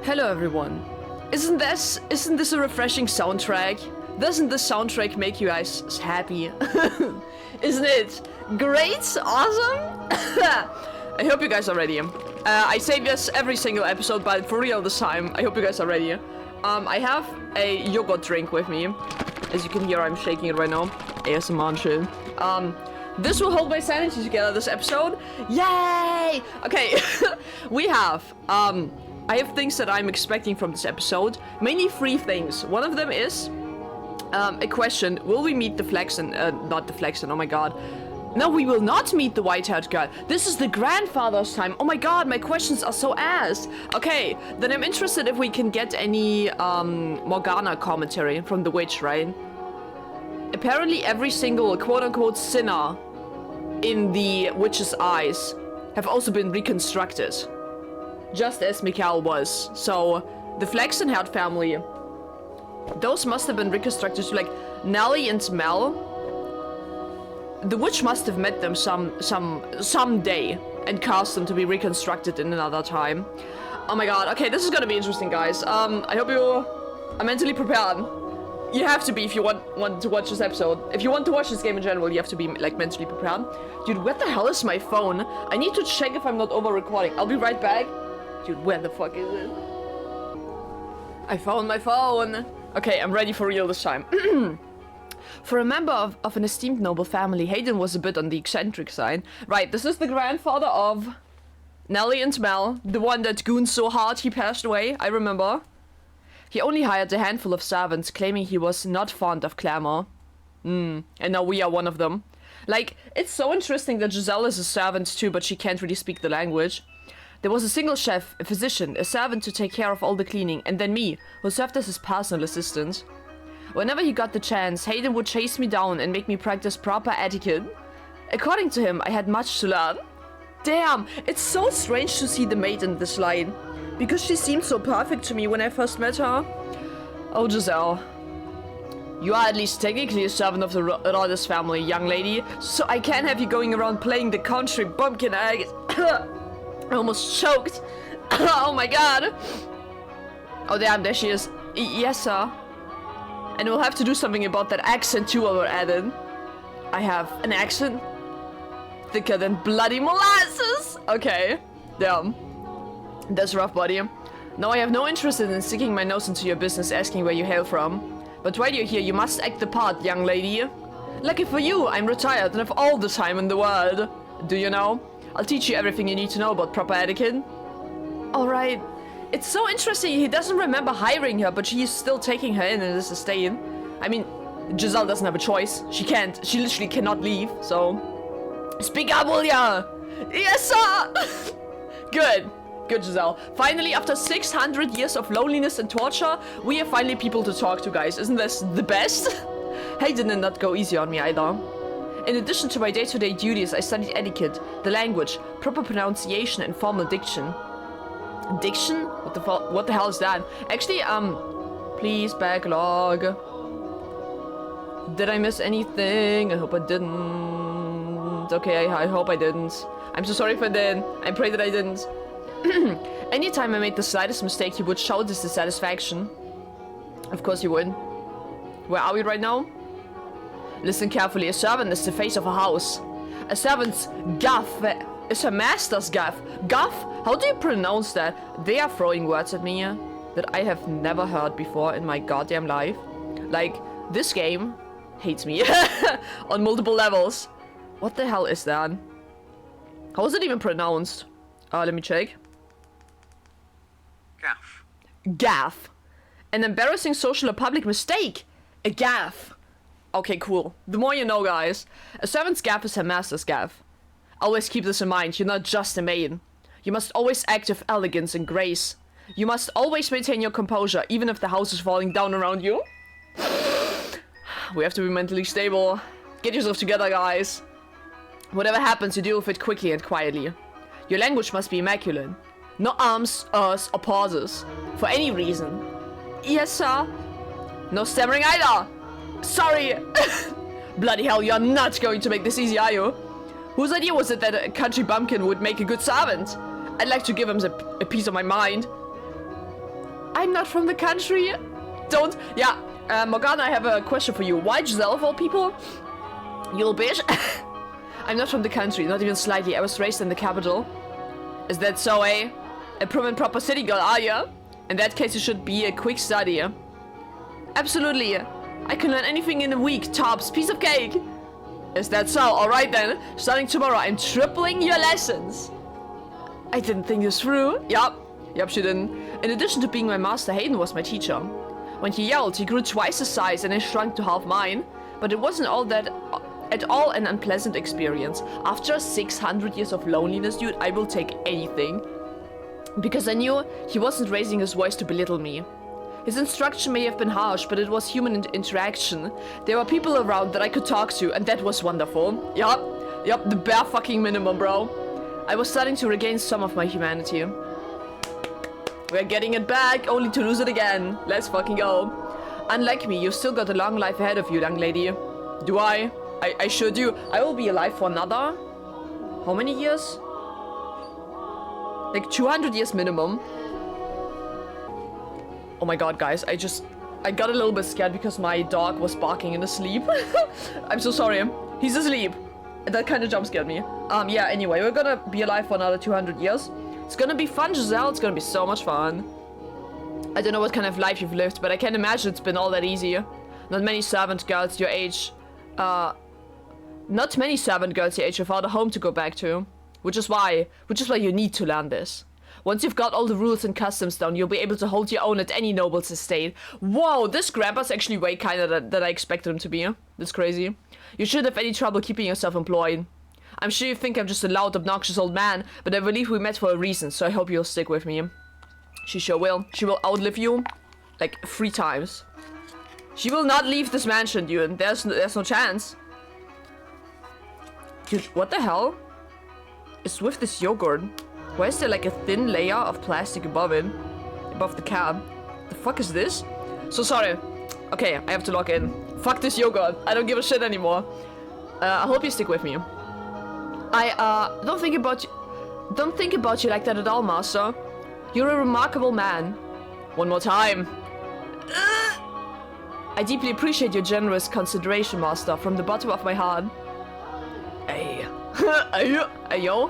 Hello everyone. Isn't this a refreshing soundtrack? Doesn't this soundtrack make you guys happy? Isn't it great? Awesome? I hope you guys are ready. I say this every single episode, but for real this time, I hope you guys are ready. I have a yogurt drink with me. As you can hear, I'm shaking it right now. ASMR and shit. This will hold my sanity together this episode. Yay! Okay, we have, I have things that I'm expecting from this episode. Mainly 3 things. One of them is a question. Will we meet the Flaxen? Not the Flaxen, oh my god. No, we will not meet the white-haired girl. This is the grandfather's time. Oh my god, my questions are so ass. Okay, then I'm interested if we can get any Morgana commentary from the witch, right? Apparently every single quote-unquote sinner in the witch's eyes have also been reconstructed. Just as Mikhail was. So, the Flaxen-haired family, those must have been reconstructed. So, like, Nellie and Mel, the witch must have met them some day and caused them to be reconstructed in another time. Oh my god. Okay, this is gonna be interesting, guys. I hope you are mentally prepared. You have to be if you want to watch this episode. If you want to watch this game in general, you have to be, like, mentally prepared. Dude, where the hell is my phone? I need to check if I'm not over-recording. I'll be right back. Dude, where the fuck is it? I found my phone. Okay, I'm ready for real this time. For a member of an esteemed noble family, Hayden was a bit on the eccentric side. Right, this is the grandfather of Nellie and Mel, the one that gooned so hard he passed away, I remember. He only hired a handful of servants, claiming he was not fond of clamor. And now we are one of them. Like, it's so interesting that Giselle is a servant too, but she can't really speak the language. There was a single chef, a physician, a servant to take care of all the cleaning, and then me, who served as his personal assistant. Whenever he got the chance, Hayden would chase me down and make me practice proper etiquette. According to him, I had much to learn. Damn, it's so strange to see the maid in this line, because she seemed so perfect to me when I first met her. Oh, Giselle. You are at least technically a servant of the Rodis family, young lady, so I can't have you going around playing the country bumpkin egg. I almost choked. Oh my god. Oh damn, there she is. Yes, sir. And we'll have to do something about that accent too while we're at it. I have an accent thicker than bloody molasses. Okay. Damn. That's rough, buddy. Now I have no interest in sticking my nose into your business asking where you hail from. But while you're here, you must act the part, young lady. Lucky for you, I'm retired and have all the time in the world. Do you know? I'll teach you everything you need to know about proper etiquette. Alright. It's so interesting, he doesn't remember hiring her, but she's still taking her in and is staying. I mean, Giselle doesn't have a choice. She literally cannot leave, so... Speak up, will ya? Yes, sir! Good. Good, Giselle. Finally, after 600 years of loneliness and torture, we have finally people to talk to, guys. Isn't this the best? Hayden did not go easy on me either. In addition to my day-to-day duties, I studied etiquette, the language, proper pronunciation, and formal diction. Diction? What the hell is that? Actually, please backlog. Did I miss anything? I hope I didn't. Okay, I hope I didn't. I'm so sorry if I did. I pray that I didn't. Anytime I made the slightest mistake, he would shout his dissatisfaction. Of course he would. Where are we right now? Listen carefully. A servant is the face of a house. A servant's gaff is her master's gaff. Gaff? How do you pronounce that? They are throwing words at me that I have never heard before in my goddamn life. Like, this game hates me on multiple levels. What the hell is that? How is it even pronounced? Let me check. Gaff. Gaff. An embarrassing social or public mistake. A gaff. Okay, cool. The more you know, guys. A servant's gaff is her master's gaff. Always keep this in mind. You're not just a maid. You must always act with elegance and grace. You must always maintain your composure, even if the house is falling down around you. We have to be mentally stable. Get yourself together, guys. Whatever happens, you deal with it quickly and quietly. Your language must be immaculate. No arms, ers, or pauses. For any reason. Yes, sir. No stammering either. Sorry. Bloody hell, you're not going to make this easy, are you? Whose idea was it that a country bumpkin would make a good servant? I'd like to give him a piece of my mind. I'm not from the country. Don't. Yeah. Morgana, I have a question for you. Why Giselle of all people? You little bitch. I'm not from the country, not even slightly. I was raised in the capital. Is that so, eh? A prim and proper city girl, are ya? In that case, you should be a quick study. Absolutely. I can learn anything in a week, tops. Piece of cake. Is that so? Alright then. Starting tomorrow, I'm tripling your lessons. I didn't think this through. Yup, she didn't. In addition to being my master, Hayden was my teacher. When he yelled, he grew twice his size and I shrunk to half mine. But it wasn't all that at all an unpleasant experience. After 600 years of loneliness, dude, I will take anything. Because I knew he wasn't raising his voice to belittle me. His instruction may have been harsh, but it was human interaction. There were people around that I could talk to, and that was wonderful. Yup, the bare fucking minimum, bro. I was starting to regain some of my humanity. We're getting it back, only to lose it again. Let's fucking go. Unlike me, you've still got a long life ahead of you, young lady. Do I? I sure do. I will be alive for another... How many years? Like 200 years minimum. Oh my god, guys. I got a little bit scared because my dog was barking in his sleep. I'm so sorry. He's asleep. That kind of jump scared me. Yeah, anyway, we're gonna be alive for another 200 years. It's gonna be fun, Giselle. It's gonna be so much fun. I don't know what kind of life you've lived, but I can't imagine it's been all that easy. Not many servant girls your age... Not many servant girls your age without a home to go back to. Which is why you need to learn this. Once you've got all the rules and customs down, you'll be able to hold your own at any noble's estate. Whoa, this grandpa's actually way kinder than I expected him to be. That's crazy. You shouldn't have any trouble keeping yourself employed. I'm sure you think I'm just a loud, obnoxious old man, but I believe we met for a reason, so I hope you'll stick with me. She sure will. She will outlive you, like 3 times. She will not leave this mansion, dude. There's no chance. Dude, what the hell is with this yogurt? Why is there like a thin layer of plastic above it? Above the cab? The fuck is this? So sorry. Okay, I have to log in. Fuck this yogurt. I don't give a shit anymore. I hope you stick with me. I don't think about you like that at all, master. You're a remarkable man. One more time. I deeply appreciate your generous consideration, master, from the bottom of my heart. Hey. Ayo.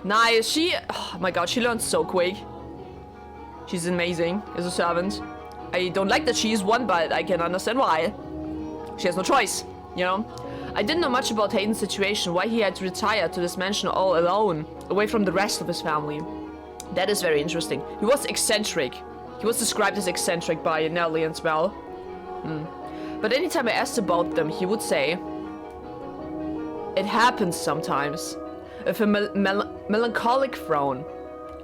Nice. Oh my god, she learns so quick. She's amazing as a servant. I don't like that she is one, but I can understand why. She has no choice, you know? I didn't know much about Hayden's situation, why he had retired to this mansion all alone, away from the rest of his family. That is very interesting. He was eccentric. He was described as eccentric by Nelly as well. But anytime I asked about them, he would say, it happens sometimes. With a melancholic frown.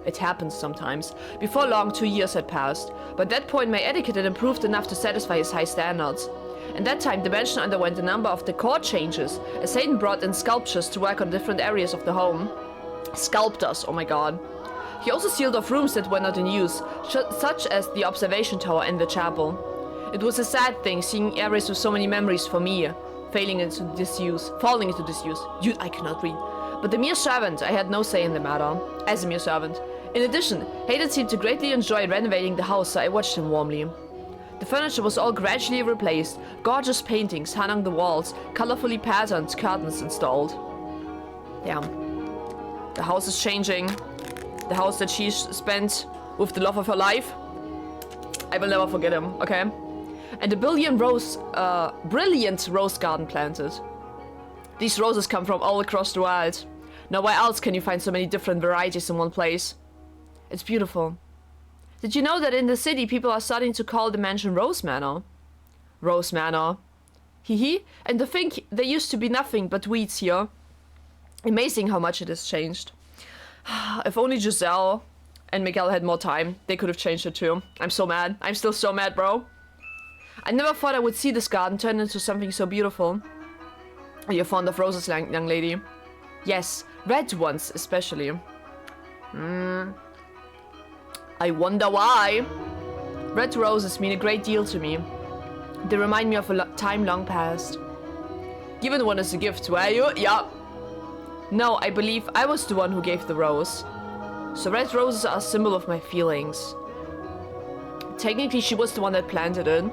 It happens sometimes. Before long, 2 years had passed. By that point, my etiquette had improved enough to satisfy his high standards. In that time, the mansion underwent a number of decor changes, as Hayden brought in sculptors to work on different areas of the home. Sculptors, oh my god. He also sealed off rooms that were not in use, such as the observation tower and the chapel. It was a sad thing, seeing areas with so many memories for me, falling into disuse. Dude, I cannot read. But the mere servant, I had no say in the matter, as a mere servant. In addition, Hayden seemed to greatly enjoy renovating the house, so I watched him warmly. The furniture was all gradually replaced, gorgeous paintings hung on the walls, colorfully patterned curtains installed. Damn. The house is changing. The house that she spent with the love of her life. I will never forget him, okay? And a brilliant rose garden planted. These roses come from all across the world. Now why else can you find so many different varieties in one place? It's beautiful. Did you know that in the city people are starting to call the mansion Rose Manor? Rose Manor. Hee. And to think there used to be nothing but weeds here. Amazing how much it has changed. If only Giselle and Miguel had more time, they could have changed it too. I'm so mad. I'm still so mad, bro. I never thought I would see this garden turn into something so beautiful. You're fond of roses, young lady? Yes, red ones especially. I wonder why. Red roses mean a great deal to me. They remind me of a time long past. Given one as a gift, were you? Yeah. No, I believe I was the one who gave the rose. So red roses are a symbol of my feelings. Technically, she was the one that planted it.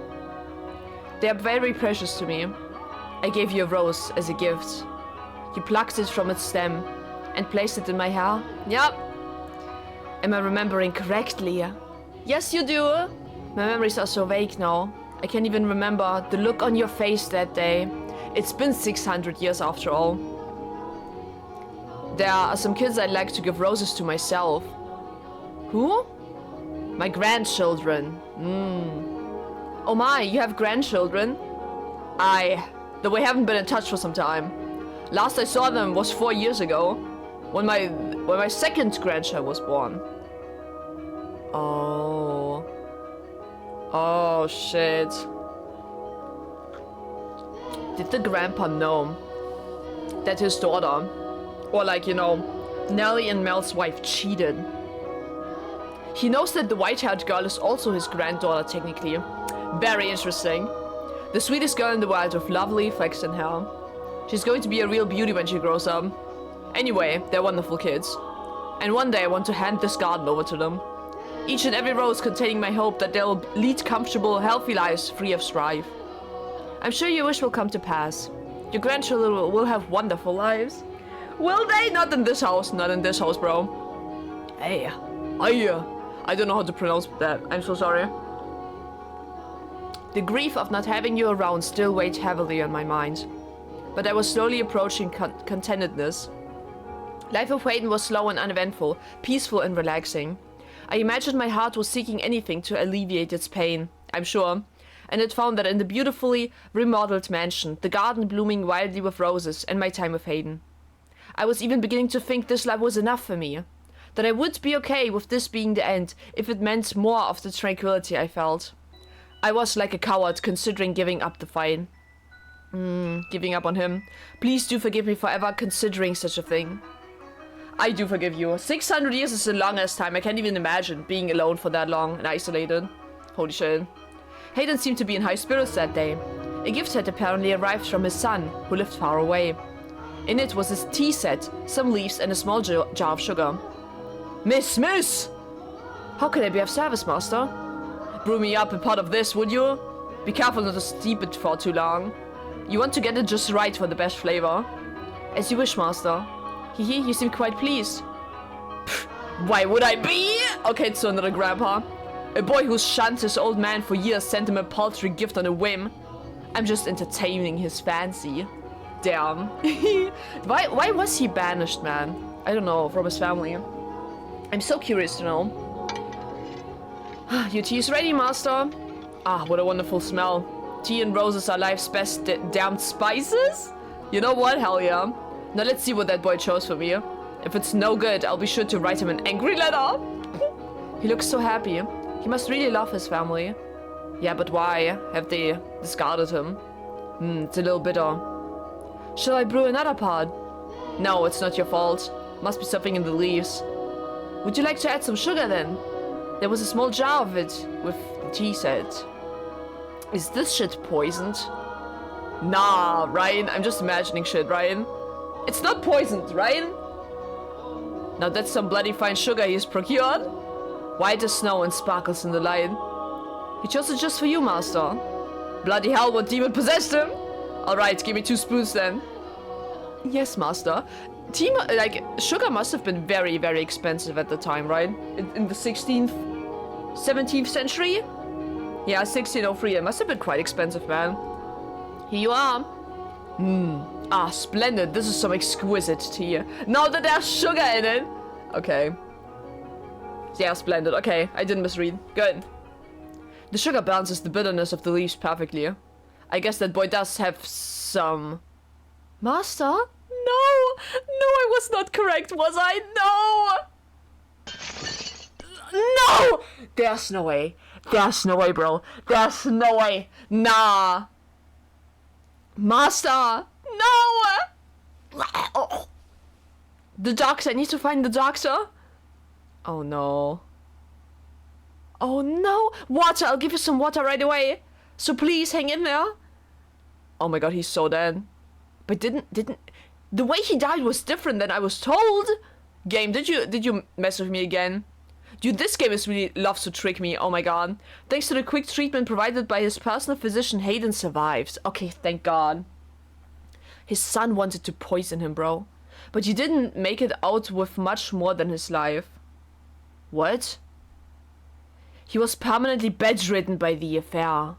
They are very precious to me. I gave you a rose as a gift. You plucked it from its stem and placed it in my hair. Yep. Am I remembering correctly? Yes, you do. My memories are so vague now. I can't even remember the look on your face that day. It's been 600 years after all. There are some kids I'd like to give roses to myself. Who? My grandchildren. Oh my, you have grandchildren? Though we haven't been in touch for some time. Last I saw them was 4 years ago, when my second grandchild was born. Oh. Oh shit. Did the grandpa know that his daughter, or like, you know, Nellie and Mel's wife cheated? He knows that the white-haired girl is also his granddaughter, technically. Very interesting. The sweetest girl in the world with lovely flaxen hair. She's going to be a real beauty when she grows up. Anyway, they're wonderful kids. And one day I want to hand this garden over to them. Each and every rose containing my hope that they'll lead comfortable, healthy lives free of strife. I'm sure your wish will come to pass. Your grandchildren will have wonderful lives. Will they? Not in this house. Not in this house, bro. Hey. I don't know how to pronounce that. I'm so sorry. The grief of not having you around still weighed heavily on my mind. But I was slowly approaching contentedness. Life of Hayden was slow and uneventful, peaceful and relaxing. I imagined my heart was seeking anything to alleviate its pain, I'm sure, and had found that in the beautifully remodeled mansion, the garden blooming wildly with roses, and my time with Hayden. I was even beginning to think this life was enough for me, that I would be okay with this being the end if it meant more of the tranquility I felt. I was like a coward considering giving up the fight. Giving up on him. Please do forgive me for ever considering such a thing. I do forgive you. 600 years is the longest time. I can't even imagine being alone for that long and isolated. Holy shit. Hayden seemed to be in high spirits that day. A gift had apparently arrived from his son, who lived far away. In it was his tea set, some leaves and a small jar of sugar. Miss! How can I be of service, master? Brew me up a pot of this, would you? Be careful not to steep it for too long. You want to get it just right for the best flavor. As you wish, master. Hehe, you seem quite pleased. Pfft, why would I be? Okay, it's another grandpa. A boy who's shunned his old man for years sent him a paltry gift on a whim. I'm just entertaining his fancy. Damn. Why was he banished, man? I don't know, from his family. I'm so curious to know. Your tea is ready, master. Ah, what a wonderful smell. Tea and roses are life's best damned spices? You know what? Hell yeah. Now let's see what that boy chose for me. If it's no good, I'll be sure to write him an angry letter. He looks so happy. He must really love his family. Yeah, but why have they discarded him? It's a little bitter. Shall I brew another pot? No, it's not your fault. Must be something in the leaves. Would you like to add some sugar then? There was a small jar of it with the tea set. Is this shit poisoned? Nah, Ryan. I'm just imagining shit, Ryan. It's not poisoned, Ryan. Now that's some bloody fine sugar he's procured. White as snow and sparkles in the light. He chose it just for you, master. Bloody hell, what demon possessed him? Alright, give me 2 spoons then. Yes, master. Sugar must have been very, very expensive at the time, right? In the 16th, 17th century? Yeah, 1603. It must have been quite expensive, man. Here you are. Ah, splendid. This is some exquisite tea. Now that there's sugar in it. Okay. Yeah, splendid. Okay, I didn't misread. Good. The sugar balances the bitterness of the leaves perfectly. I guess that boy does have some... Master? No! No, I was not correct, was I? No! No! There's no way. There's no way, bro. There's no way. Nah. Master! No! The doctor. I need to find the doctor. Oh, no. Oh, no. Water. I'll give you some water right away. So please, hang in there. Oh my god, he's so dead. But didn't... The way he died was different than I was told. Game, did you mess with me again? Dude, this game is really loves to trick me. Oh my god. Thanks to the quick treatment provided by his personal physician, Hayden survived. Okay, thank god. His son wanted to poison him, bro. But he didn't make it out with much more than his life. What? He was permanently bedridden by the affair.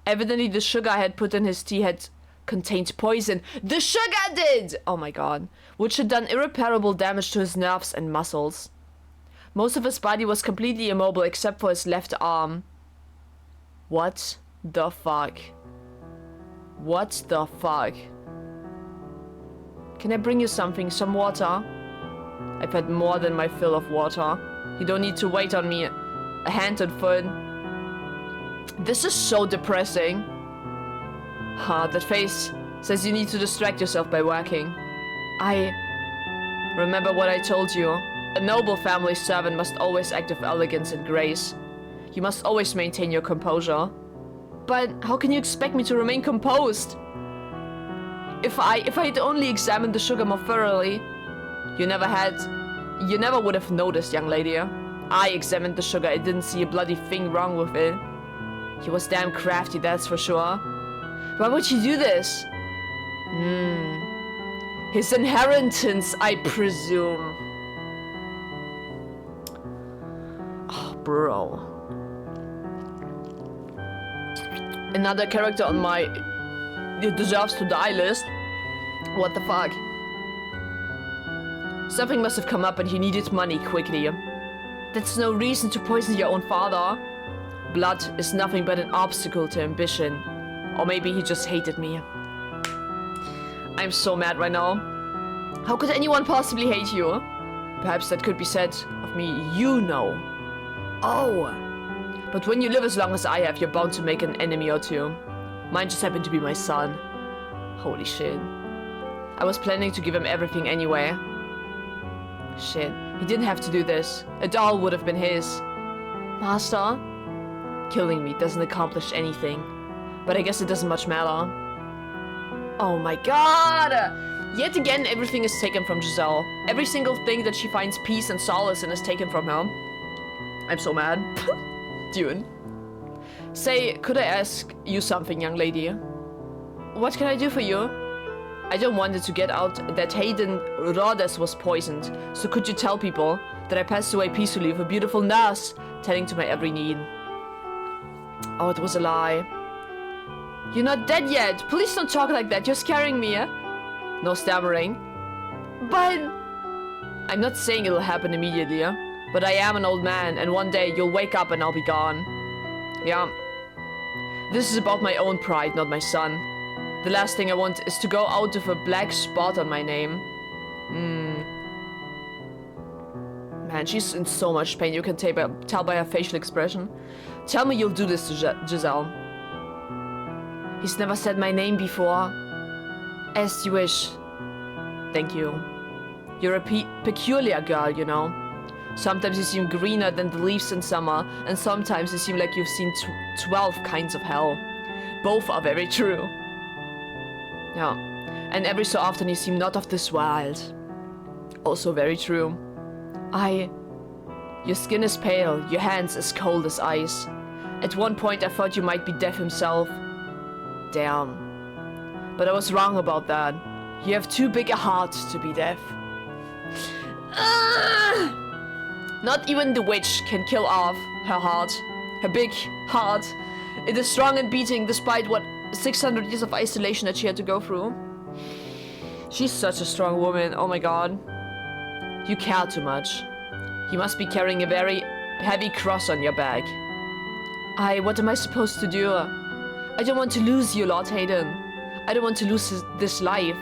Evidently the sugar I had put in his tea had contained poison. The sugar did! Oh my god. Which had done irreparable damage to his nerves and muscles. Most of his body was completely immobile except for his left arm. What the fuck? What the fuck? Can I bring you something? Some water? I've had more than my fill of water. You don't need to wait on me. A hand and foot. This is so depressing. That face says you need to distract yourself by working. I remember what I told you. A noble family servant must always act with elegance and grace. You must always maintain your composure. But how can you expect me to remain composed? If I'd only examined the sugar more thoroughly, you never would have noticed, young lady. I examined the sugar. I didn't see a bloody thing wrong with it. He was damn crafty, that's for sure. Why would he do this? His inheritance, I presume. Oh, bro. Another character on my deserves to die list. What the fuck? Something must have come up and he needed money quickly. That's no reason to poison your own father. Blood is nothing but an obstacle to ambition. Or maybe he just hated me. I'm so mad right now. How could anyone possibly hate you? Perhaps that could be said of me, you know. Oh. But when you live as long as I have, you're bound to make an enemy or two. Mine just happened to be my son. Holy shit. I was planning to give him everything anyway. Shit. He didn't have to do this. A doll would have been his. Master? Killing me doesn't accomplish anything. But I guess it doesn't much matter. Oh my god! Yet again, everything is taken from Giselle. Every single thing that she finds peace and solace in is taken from her. I'm so mad. Dude. Say, could I ask you something, young lady? What can I do for you? I don't want it to get out that Hayden Rhodes was poisoned. So could you tell people that I passed away peacefully with a beautiful nurse tending to my every need? Oh, it was a lie. You're not dead yet. Please don't talk like that. You're scaring me. No stammering. But I'm not saying it'll happen immediately. But I am an old man, and one day you'll wake up and I'll be gone. Yeah. This is about my own pride, not my son. The last thing I want is to go out with a black spot on my name. Man, she's in so much pain. You can tell by her facial expression. Tell me you'll do this to Giselle. He's never said my name before. As you wish. Thank you. You're a peculiar girl, you know. Sometimes you seem greener than the leaves in summer, and sometimes you seem like you've seen 12 kinds of hell. Both are very true. Yeah. And every so often you seem not of this world. Also very true. Your skin is pale, your hands as cold as ice. At one point I thought you might be death himself. Damn. But I was wrong about that. You have too big a heart to be deaf. Not even the witch can kill off her heart. Her big heart. It is strong and beating despite what 600 years of isolation that she had to go through. She's such a strong woman. Oh my god. You care too much. You must be carrying a very heavy cross on your back. What am I supposed to do? I don't want to lose you, Lord Hayden. I don't want to lose this life.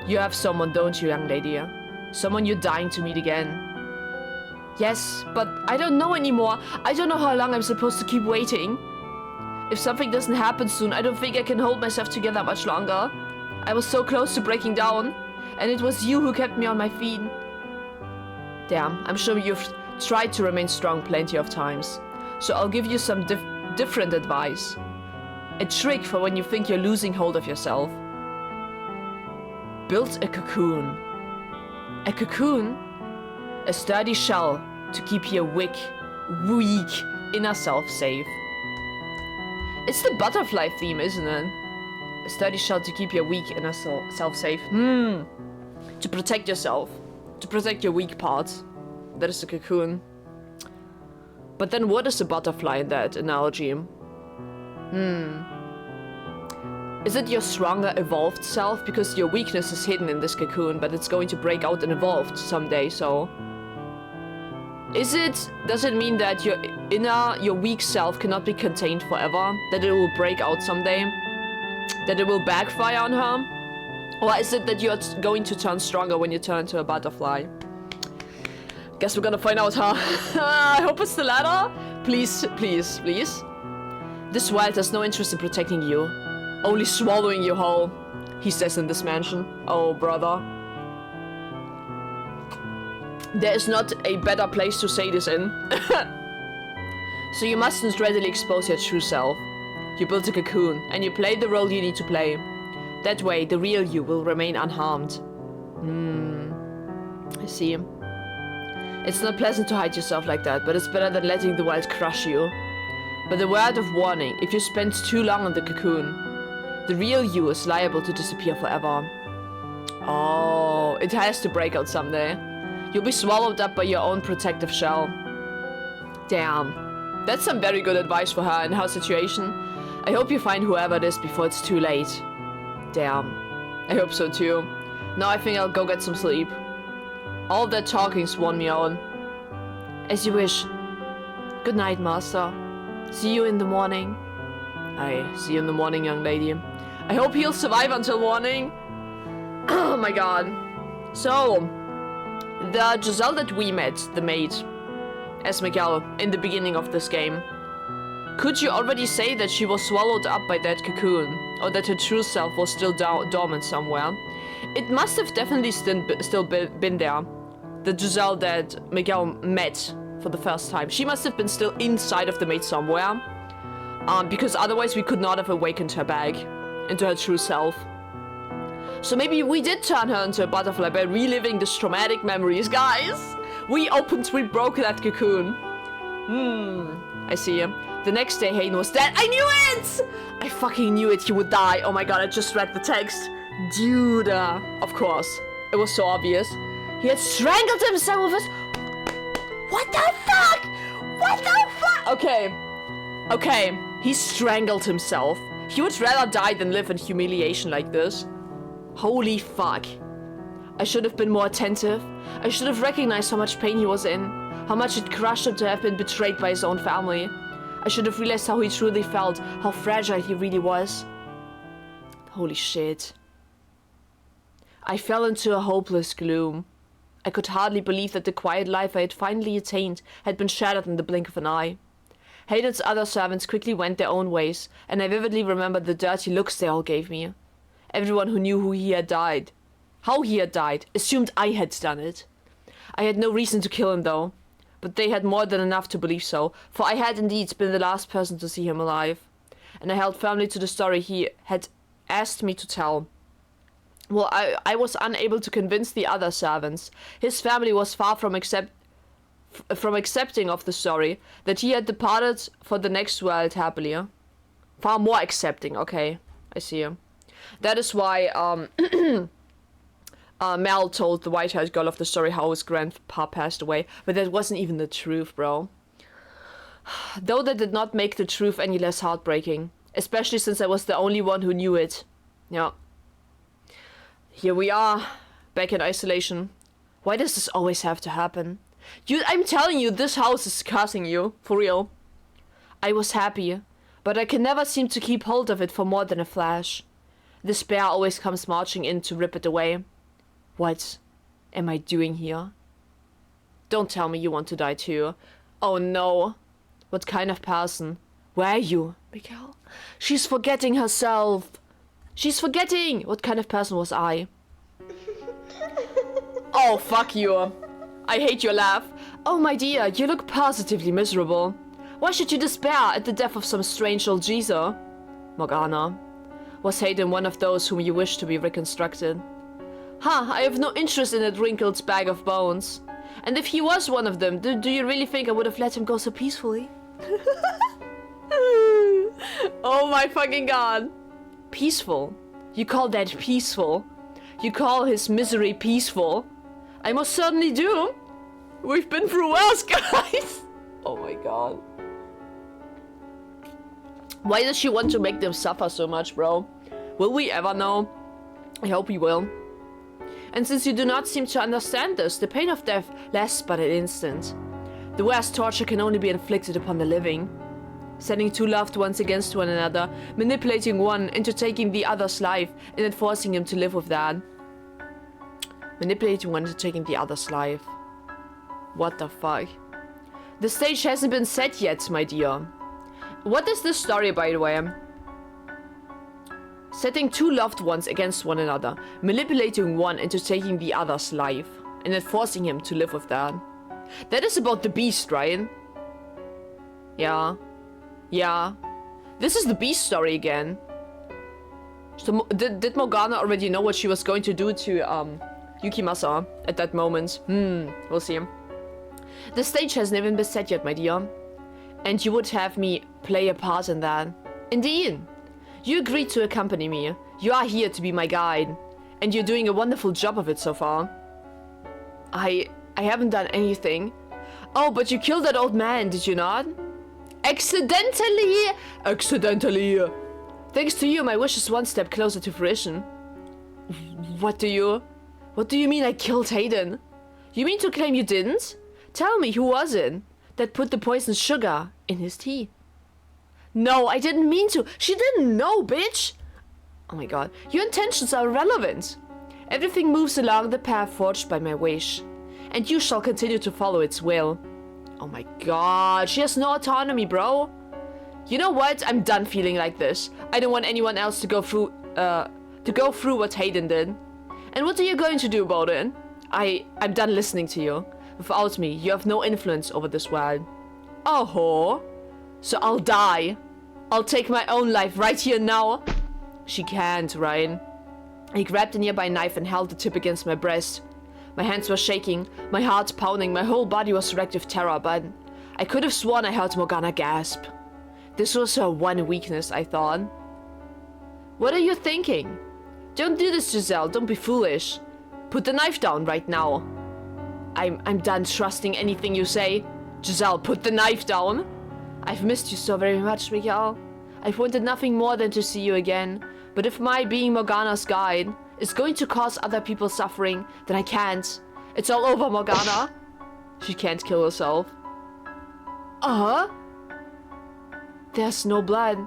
You have someone, don't you, young lady? Someone you're dying to meet again. Yes, but I don't know anymore. I don't know how long I'm supposed to keep waiting. If something doesn't happen soon, I don't think I can hold myself together much longer. I was so close to breaking down, and it was you who kept me on my feet. Damn, I'm sure you've tried to remain strong plenty of times. So I'll give you some different advice. A trick for when you think you're losing hold of yourself. Build a cocoon. A cocoon? A sturdy shell to keep your weak inner self safe. It's the butterfly theme, isn't it? A sturdy shell to keep your weak inner self safe. To protect yourself. To protect your weak parts. That is the cocoon. But then what is a butterfly in that analogy? Is it your stronger, evolved self? Because your weakness is hidden in this cocoon, but it's going to break out and evolve someday, so... Does it mean that your weak self cannot be contained forever? That it will break out someday? That it will backfire on her? Or is it that you're going to turn stronger when you turn into a butterfly? Guess we're gonna find out, huh? I hope it's the latter. Please, please, please. This wild has no interest in protecting you. Only swallowing you whole, he says in this mansion. Oh, brother. There is not a better place to say this in. So you mustn't readily expose your true self. You build a cocoon, and you play the role you need to play. That way, the real you will remain unharmed. I see. It's not pleasant to hide yourself like that, but it's better than letting the world crush you. But a word of warning, if you spend too long in the cocoon, the real you is liable to disappear forever. Oh, it has to break out someday. You'll be swallowed up by your own protective shell. Damn. That's some very good advice for her in her situation. I hope you find whoever it is before it's too late. Damn. I hope so too. Now I think I'll go get some sleep. All that talking's worn me out. As you wish. Good night, master. See you in the morning. I see you in the morning, young lady. I hope he'll survive until morning. Oh my god. So, the Giselle that we met, the maid, as Miguel in the beginning of this game, could you already say that she was swallowed up by that cocoon? Or that her true self was still dormant somewhere? It must have definitely still been there. The Giselle that Miguel met for the first time. She must have been still inside of the maid somewhere. Because otherwise we could not have awakened her back into her true self. So maybe we did turn her into a butterfly by reliving these traumatic memories. Guys, we broke that cocoon. I see. The next day Hayden was dead. I knew it! I fucking knew it, he would die. Oh my god, I just read the text. Dude, of course. It was so obvious. He had strangled himself with his... What the fuck? What the fuck? Okay. He strangled himself. He would rather die than live in humiliation like this. Holy fuck. I should have been more attentive. I should have recognized how much pain he was in. How much it crushed him to have been betrayed by his own family. I should have realized how he truly felt. How fragile he really was. Holy shit. I fell into a hopeless gloom. I could hardly believe that the quiet life I had finally attained had been shattered in the blink of an eye. Hayden's other servants quickly went their own ways, and I vividly remembered the dirty looks they all gave me. Everyone who knew how he had died, assumed I had done it. I had no reason to kill him though, but they had more than enough to believe so, for I had indeed been the last person to see him alive, and I held firmly to the story he had asked me to tell. Well, I was unable to convince the other servants. His family was far from accepting of the story that he had departed for the next world happily. Far more accepting, okay, I see. That is why Mel told the white-haired girl of the story how his grandpa passed away, but that wasn't even the truth, bro. Though that did not make the truth any less heartbreaking, especially since I was the only one who knew it. Yeah. Here we are, back in isolation. Why does this always have to happen? I'm telling you, this house is cursing you, for real. I was happy, but I can never seem to keep hold of it for more than a flash. Despair always comes marching in to rip it away. What am I doing here? Don't tell me you want to die too. Oh no. What kind of person? Where are you, Miguel? She's forgetting herself. She's forgetting! What kind of person was I? Oh, fuck you. I hate your laugh. Oh, my dear, you look positively miserable. Why should you despair at the death of some strange old geezer? Morgana. Was Hayden one of those whom you wish to be reconstructed? Ha! I have no interest in that wrinkled bag of bones. And if he was one of them, do you really think I would have let him go so peacefully? Oh my fucking god. Peaceful? You call that peaceful? You call his misery peaceful? I most certainly do. We've been through worse, guys. Oh my god. Why does she want to make them suffer so much, bro? Will we ever know? I hope we will. And since you do not seem to understand this, the pain of death lasts but an instant. The worst torture can only be inflicted upon the living. Setting two loved ones against one another, manipulating one into taking the other's life, and then forcing him to live with that. Manipulating one into taking the other's life. What the fuck? The stage hasn't been set yet, my dear. What is this story, by the way? Setting two loved ones against one another, manipulating one into taking the other's life, and then forcing him to live with that. That is about the beast, right? Yeah. Yeah. This is the beast story again. So, did Morgana already know what she was going to do to Yukimasa at that moment? We'll see. The stage hasn't even been set yet, my dear. And you would have me play a part in that. Indeed. You agreed to accompany me. You are here to be my guide. And you're doing a wonderful job of it so far. I haven't done anything. Oh, but you killed that old man, did you not? Accidentally! Accidentally! Thanks to you, my wish is one step closer to fruition. What do you mean I killed Hayden? You mean to claim you didn't? Tell me, who was it that put the poisoned sugar in his tea? No, I didn't mean to. She didn't know, bitch! Oh my god. Your intentions are irrelevant. Everything moves along the path forged by my wish. And you shall continue to follow its will. Oh my god, she has no autonomy, bro. You know what? I'm done feeling like this. I don't want anyone else to go through what Hayden did. And what are you going to do about it? I'm done listening to you. Without me, you have no influence over this world. Oh, so I'll die. I'll take my own life right here now. She can't, right? I grabbed a nearby knife and held the tip against my breast. My hands were shaking, my heart pounding, my whole body was wrecked with terror, but I could have sworn I heard Morgana gasp. This was her one weakness, I thought. What are you thinking? Don't do this, Giselle, don't be foolish. Put the knife down right now. I'm done trusting anything you say. Giselle, put the knife down. I've missed you so very much, Miguel. I've wanted nothing more than to see you again, but if my being Morgana's guide is going to cause other people suffering, then I can't. It's all over, Morgana. She can't kill herself. There's no blood.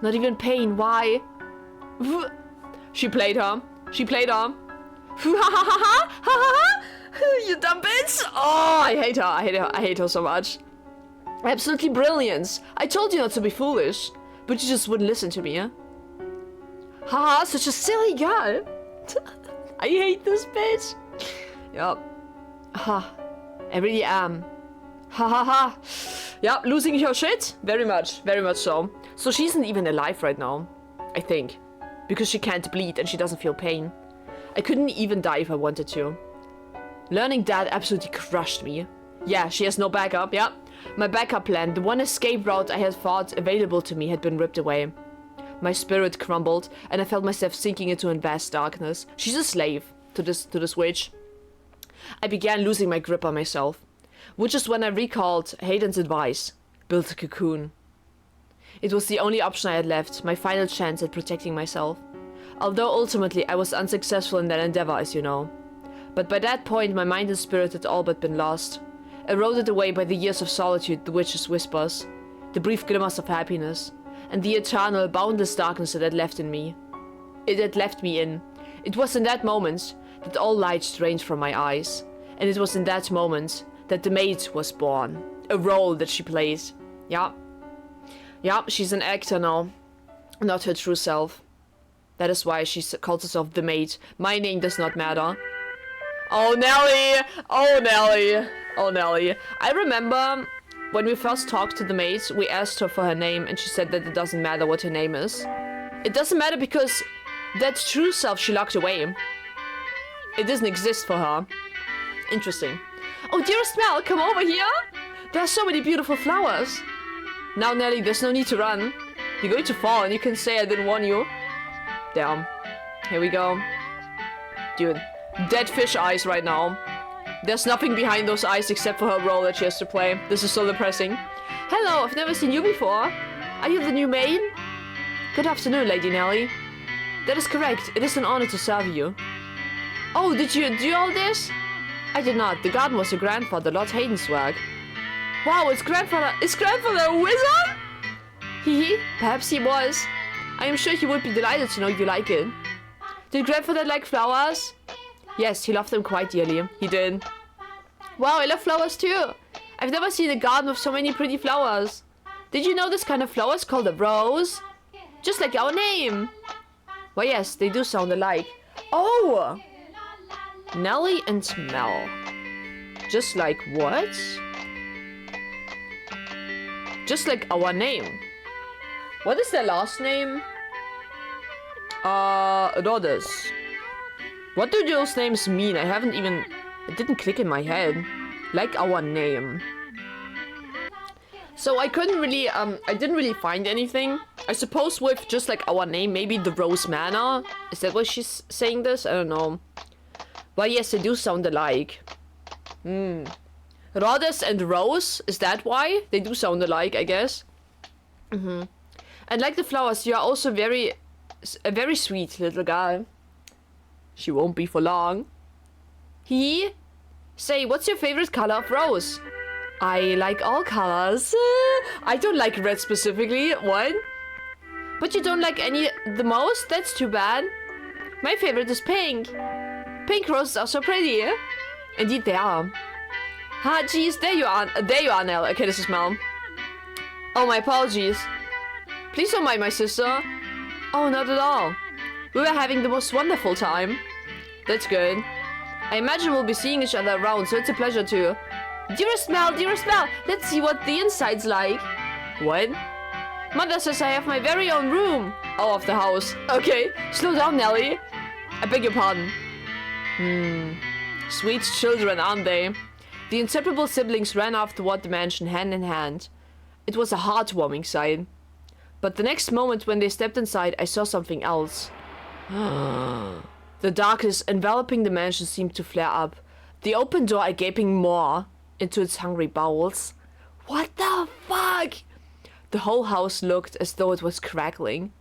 Not even pain. Why? She played her. She played her. You dumb bitch! Oh, I hate her. I hate her. I hate her so much. Absolutely brilliant. I told you not to be foolish, but you just wouldn't listen to me, huh? Haha, such a silly girl. I hate this bitch. Yep. Ha. I really am. Ha ha ha. Yep, losing her shit. Very much so. So she isn't even alive right now, I think. Because she can't bleed and she doesn't feel pain. I couldn't even die if I wanted to. Learning that absolutely crushed me. Yeah, she has no backup, yeah. My backup plan, the one escape route I had thought available to me, had been ripped away. My spirit crumbled, and I felt myself sinking into a vast darkness. She's a slave to this witch. I began losing my grip on myself, which is when I recalled Hayden's advice. Build a cocoon. It was the only option I had left, my final chance at protecting myself. Although ultimately I was unsuccessful in that endeavor, as you know. But by that point, my mind and spirit had all but been lost. Eroded away by the years of solitude, the witch's whispers, the brief glimmers of happiness, and the eternal, boundless darkness that had left me in. It was in that moment that all light drained from my eyes, and it was in that moment that the Maid was born. A role that she plays. Yeah, she's an actor now, not her true self. That is why she calls herself the Maid. My name does not matter. Oh, Nelly! Oh, Nelly! Oh, Nelly. I remember when we first talked to the Maid, we asked her for her name, and she said that it doesn't matter what her name is. It doesn't matter because that true self she locked away. It doesn't exist for her. Interesting. Oh, dearest Mel, come over here. There are so many beautiful flowers. Now, Nelly, there's no need to run. You're going to fall and you can say I didn't warn you. Damn. Here we go. Dude, dead fish eyes right now. There's nothing behind those eyes except for her role that she has to play. This is so depressing. Hello, I've never seen you before. Are you the new maid? Good afternoon, Lady Nelly. That is correct. It is an honor to serve you. Oh, did you do all this? I did not. The garden was your grandfather, Lord Hayden's work. Wow, is grandfather a wizard? Hee, perhaps he was. I am sure he would be delighted to know you like it. Did grandfather like flowers? Yes, he loved them quite dearly. He did. Wow, I love flowers too. I've never seen a garden with so many pretty flowers. Did you know this kind of flower is called a rose? Just like our name. Well, yes, they do sound alike. Oh! Nelly and Mel. Just like what? Just like our name. What is their last name? Rodes. What do those names mean? It didn't click in my head. Like our name. So I couldn't really, I didn't really find anything. I suppose with just like our name, maybe the Rose Manor. Is that what she's saying this? I don't know. Well, yes, they do sound alike. Rhodes and Rose, is that why? They do sound alike, I guess. And like the flowers, you are also a very sweet little girl. She won't be for long. Say, what's your favorite color of rose? I like all colors. I don't like red specifically. What? But you don't like any the most? That's too bad. My favorite is pink. Pink roses are so pretty. Indeed they are. Ah, jeez, there you are. There you are, Nell. Okay, this is Mel. Oh, my apologies. Please don't mind my sister. Oh, not at all. We were having the most wonderful time. That's good. I imagine we'll be seeing each other around, so it's a pleasure too. Dearest Mel, let's see what the inside's like. What? Mother says I have my very own room. Oh, of the house. Okay, slow down, Nelly. I beg your pardon. Sweet children, aren't they? The inseparable siblings ran off toward the mansion hand in hand. It was a heartwarming sight. But the next moment when they stepped inside, I saw something else. The darkness enveloping the mansion seemed to flare up, the open door a gaping maw into its hungry bowels. What the fuck? The whole house looked as though it was cackling.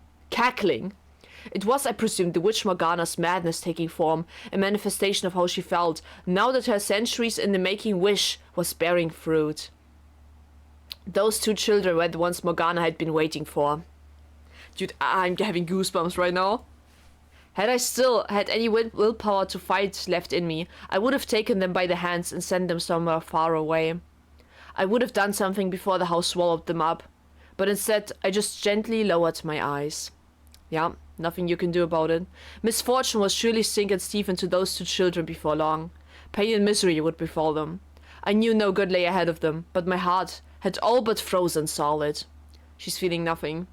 It was, I presume, the witch Morgana's madness taking form, a manifestation of how she felt, now that her centuries in the making wish was bearing fruit. Those two children were the ones Morgana had been waiting for. Dude, I'm having goosebumps right now. Had I still had any willpower to fight left in me, I would have taken them by the hands and sent them somewhere far away. I would have done something before the house swallowed them up. But instead, I just gently lowered my eyes. Yeah, nothing you can do about it. Misfortune will surely sink its teeth into those two children before long. Pain and misery would befall them. I knew no good lay ahead of them, but my heart had all but frozen solid. She's feeling nothing.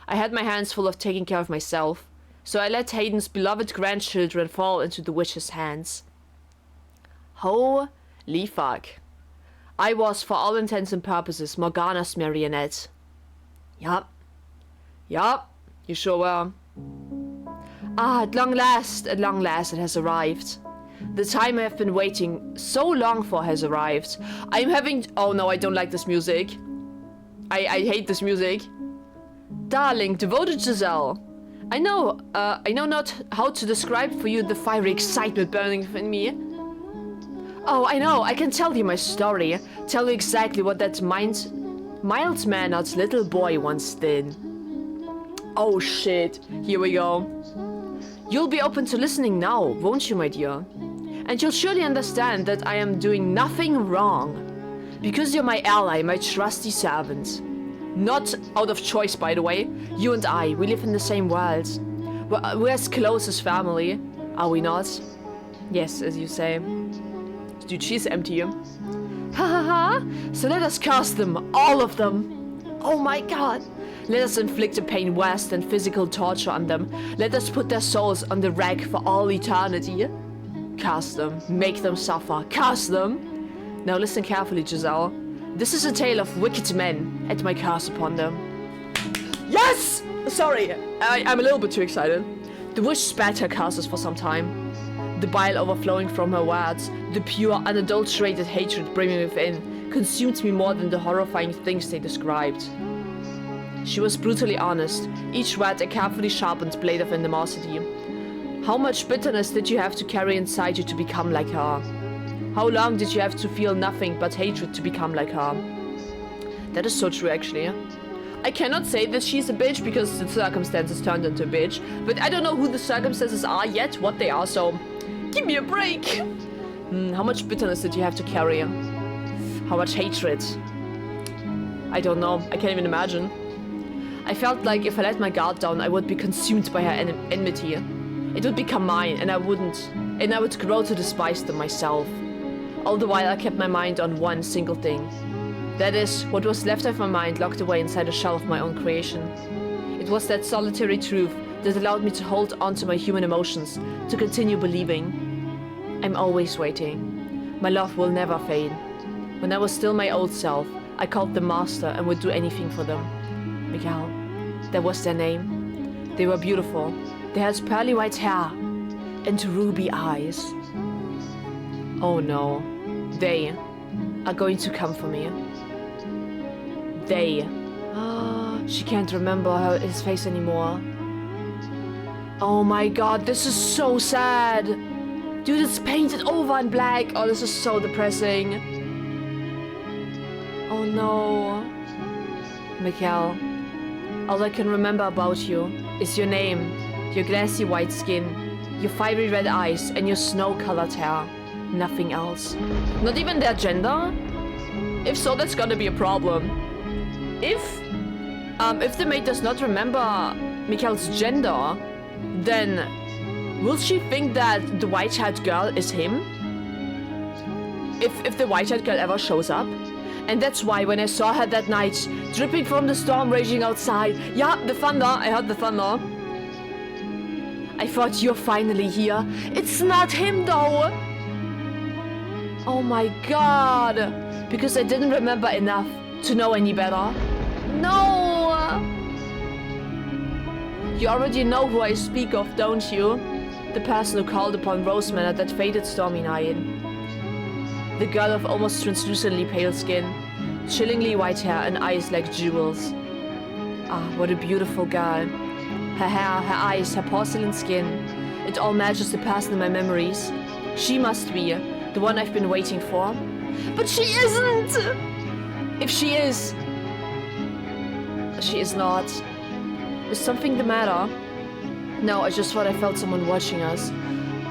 I had my hands full of taking care of myself, so I let Hayden's beloved grandchildren fall into the witch's hands. Holy fuck. I was, for all intents and purposes, Morgana's marionette. Yup, you sure were. Ah, at long last it has arrived. The time I have been waiting so long for has arrived. I'm having... Oh no, I don't like this music. I hate this music. Darling, devoted Giselle. I know not how to describe for you the fiery excitement burning within me. Oh, I know, I can tell you my story. Tell you exactly what that mild-mannered little boy once did. Oh shit, here we go. You'll be open to listening now, won't you, my dear? And you'll surely understand that I am doing nothing wrong. Because you're my ally, my trusty servant. Not out of choice, by the way. You and I, we live in the same world. We're as close as family, are we not? Yes, as you say. Dude, she's empty. Ha ha ha! So let us curse them, all of them. Oh my god. Let us inflict a pain worse than physical torture on them. Let us put their souls on the rack for all eternity. Curse them, make them suffer, curse them. Now listen carefully, Giselle. This is a tale of wicked men and my curse upon them. Yes! Sorry, I'm a little bit too excited. The witch spat her curses for some time. The bile overflowing from her words, the pure, unadulterated hatred brimming within, consumed me more than the horrifying things they described. She was brutally honest, each word a carefully sharpened blade of animosity. How much bitterness did you have to carry inside you to become like her? How long did you have to feel nothing but hatred to become like her? That is so true, actually. I cannot say that she's a bitch because the circumstances turned into a bitch, but I don't know who the circumstances are yet, what they are, so give me a break. How much bitterness did you have to carry? How much hatred? I don't know, I can't even imagine. I felt like if I let my guard down, I would be consumed by her enmity. It would become mine, and I would grow to despise them myself. All the while I kept my mind on one single thing. That is, what was left of my mind locked away inside a shell of my own creation. It was that solitary truth that allowed me to hold on to my human emotions, to continue believing. I'm always waiting. My love will never fade. When I was still my old self, I called them master and would do anything for them. Miguel, that was their name. They were beautiful. They had pearly white hair and ruby eyes. Oh no, they are going to come for me. They. She can't remember his face anymore. Oh my god, this is so sad. Dude, it's painted over in black. Oh, this is so depressing. Oh no. Miguel, all I can remember about you is your name, your glassy white skin, your fiery red eyes, and your snow-colored hair. Nothing else. Not even their gender? If so, that's gonna be a problem. If the maid does not remember Miguel's gender, then will she think that the white-haired girl is him? If the white-haired girl ever shows up? And that's why when I saw her that night, dripping from the storm raging outside, yeah, the thunder, I heard the thunder. I thought, you're finally here. It's not him though. Oh my god. Because I didn't remember enough to know any better. No. You already know who I speak of, don't you? The person who called upon Rose Manor that fated stormy night. The girl of almost translucently pale skin, chillingly white hair and eyes like jewels. Ah, what a beautiful girl. Her hair, her eyes, her porcelain skin. It all matches the person in my memories. She must be the one I've been waiting for. But she isn't! If she is... She is not. Is something the matter? No, I just thought I felt someone watching us.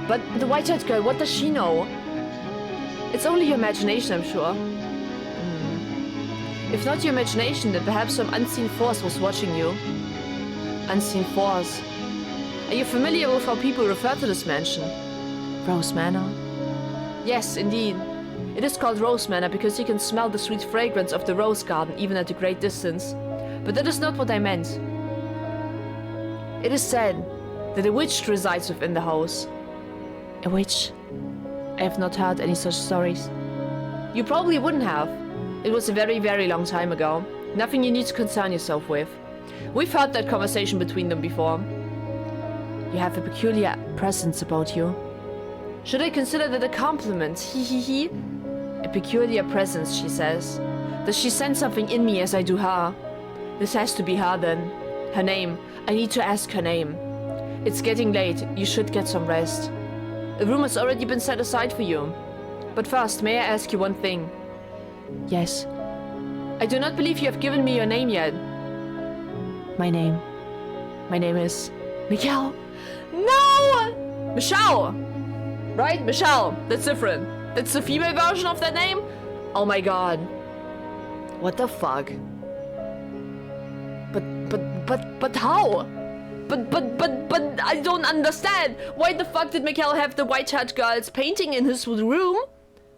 But the white-haired girl, what does she know? It's only your imagination, I'm sure. If not your imagination, then perhaps some unseen force was watching you. Unseen force. Are you familiar with how people refer to this mansion? Rose Manor? Yes, indeed. It is called Rose Manor because you can smell the sweet fragrance of the rose garden even at a great distance. But that is not what I meant. It is said that a witch resides within the house. A witch? I have not heard any such stories. You probably wouldn't have. It was a very, very long time ago. Nothing you need to concern yourself with. We've had that conversation between them before. You have a peculiar presence about you. Should I consider that a compliment? He. A peculiar presence, she says. Does she sense something in me as I do her? This has to be her then. Her name. I need to ask her name. It's getting late. You should get some rest. A room has already been set aside for you. But first, may I ask you one thing? Yes. I do not believe you have given me your name yet. My name is... Miguel! No! Michelle! Right? Michelle. That's different. That's the female version of that name? Oh my god. What the fuck? But how? But I don't understand. Why the fuck did Miguel have the white-haired girl's painting in his room?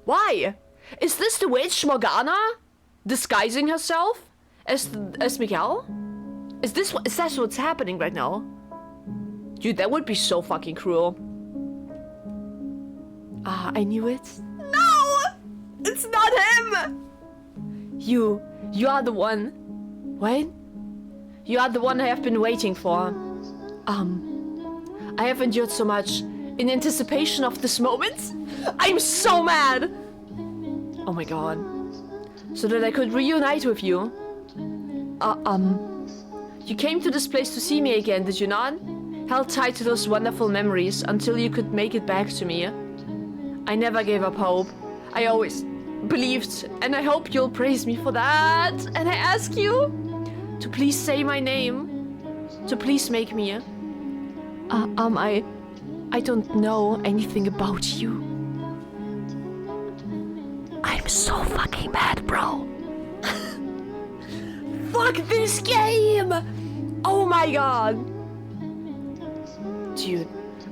Why? Is this the witch Morgana disguising herself as Miguel? Is that what's happening right now? Dude, that would be so fucking cruel. Ah, I knew it. No! It's not him! You are the one. Wait? You are the one I have been waiting for. I have endured so much in anticipation of this moment. I'm so mad! Oh my god. So that I could reunite with you. You came to this place to see me again, did you not? Held tight to those wonderful memories until you could make it back to me. I never gave up hope. I always believed, and I hope you'll praise me for that. And I ask you to please say my name. To please make me. I don't know anything about you. I'm so fucking mad, bro. Fuck this game! Oh my god. Dude,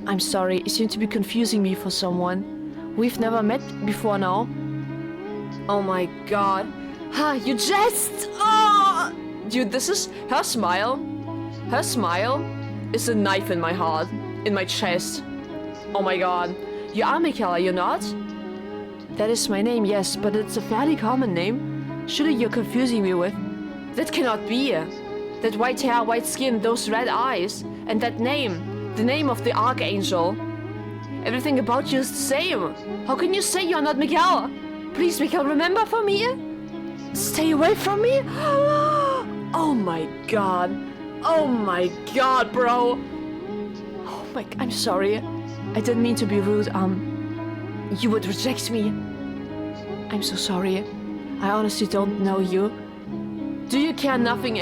I'm sorry. You seem to be confusing me for someone. We've never met before now. Oh my god. Ha, you jest! Oh! Dude, this is her smile. Her smile is a knife in my heart. In my chest. Oh my god. You are Mikael, are you not? That is my name, yes, but it's a fairly common name. Surely you're confusing me with... That cannot be. That white hair, white skin, those red eyes, and that name. The name of the Archangel. Everything about you is the same. How can you say you're not Mikael? Please, Mikael, remember for me? Stay away from me? Oh my god. Oh my god, bro. Oh my... I'm sorry. I didn't mean to be rude. You would reject me. I'm so sorry. I honestly don't know you. Do you care nothing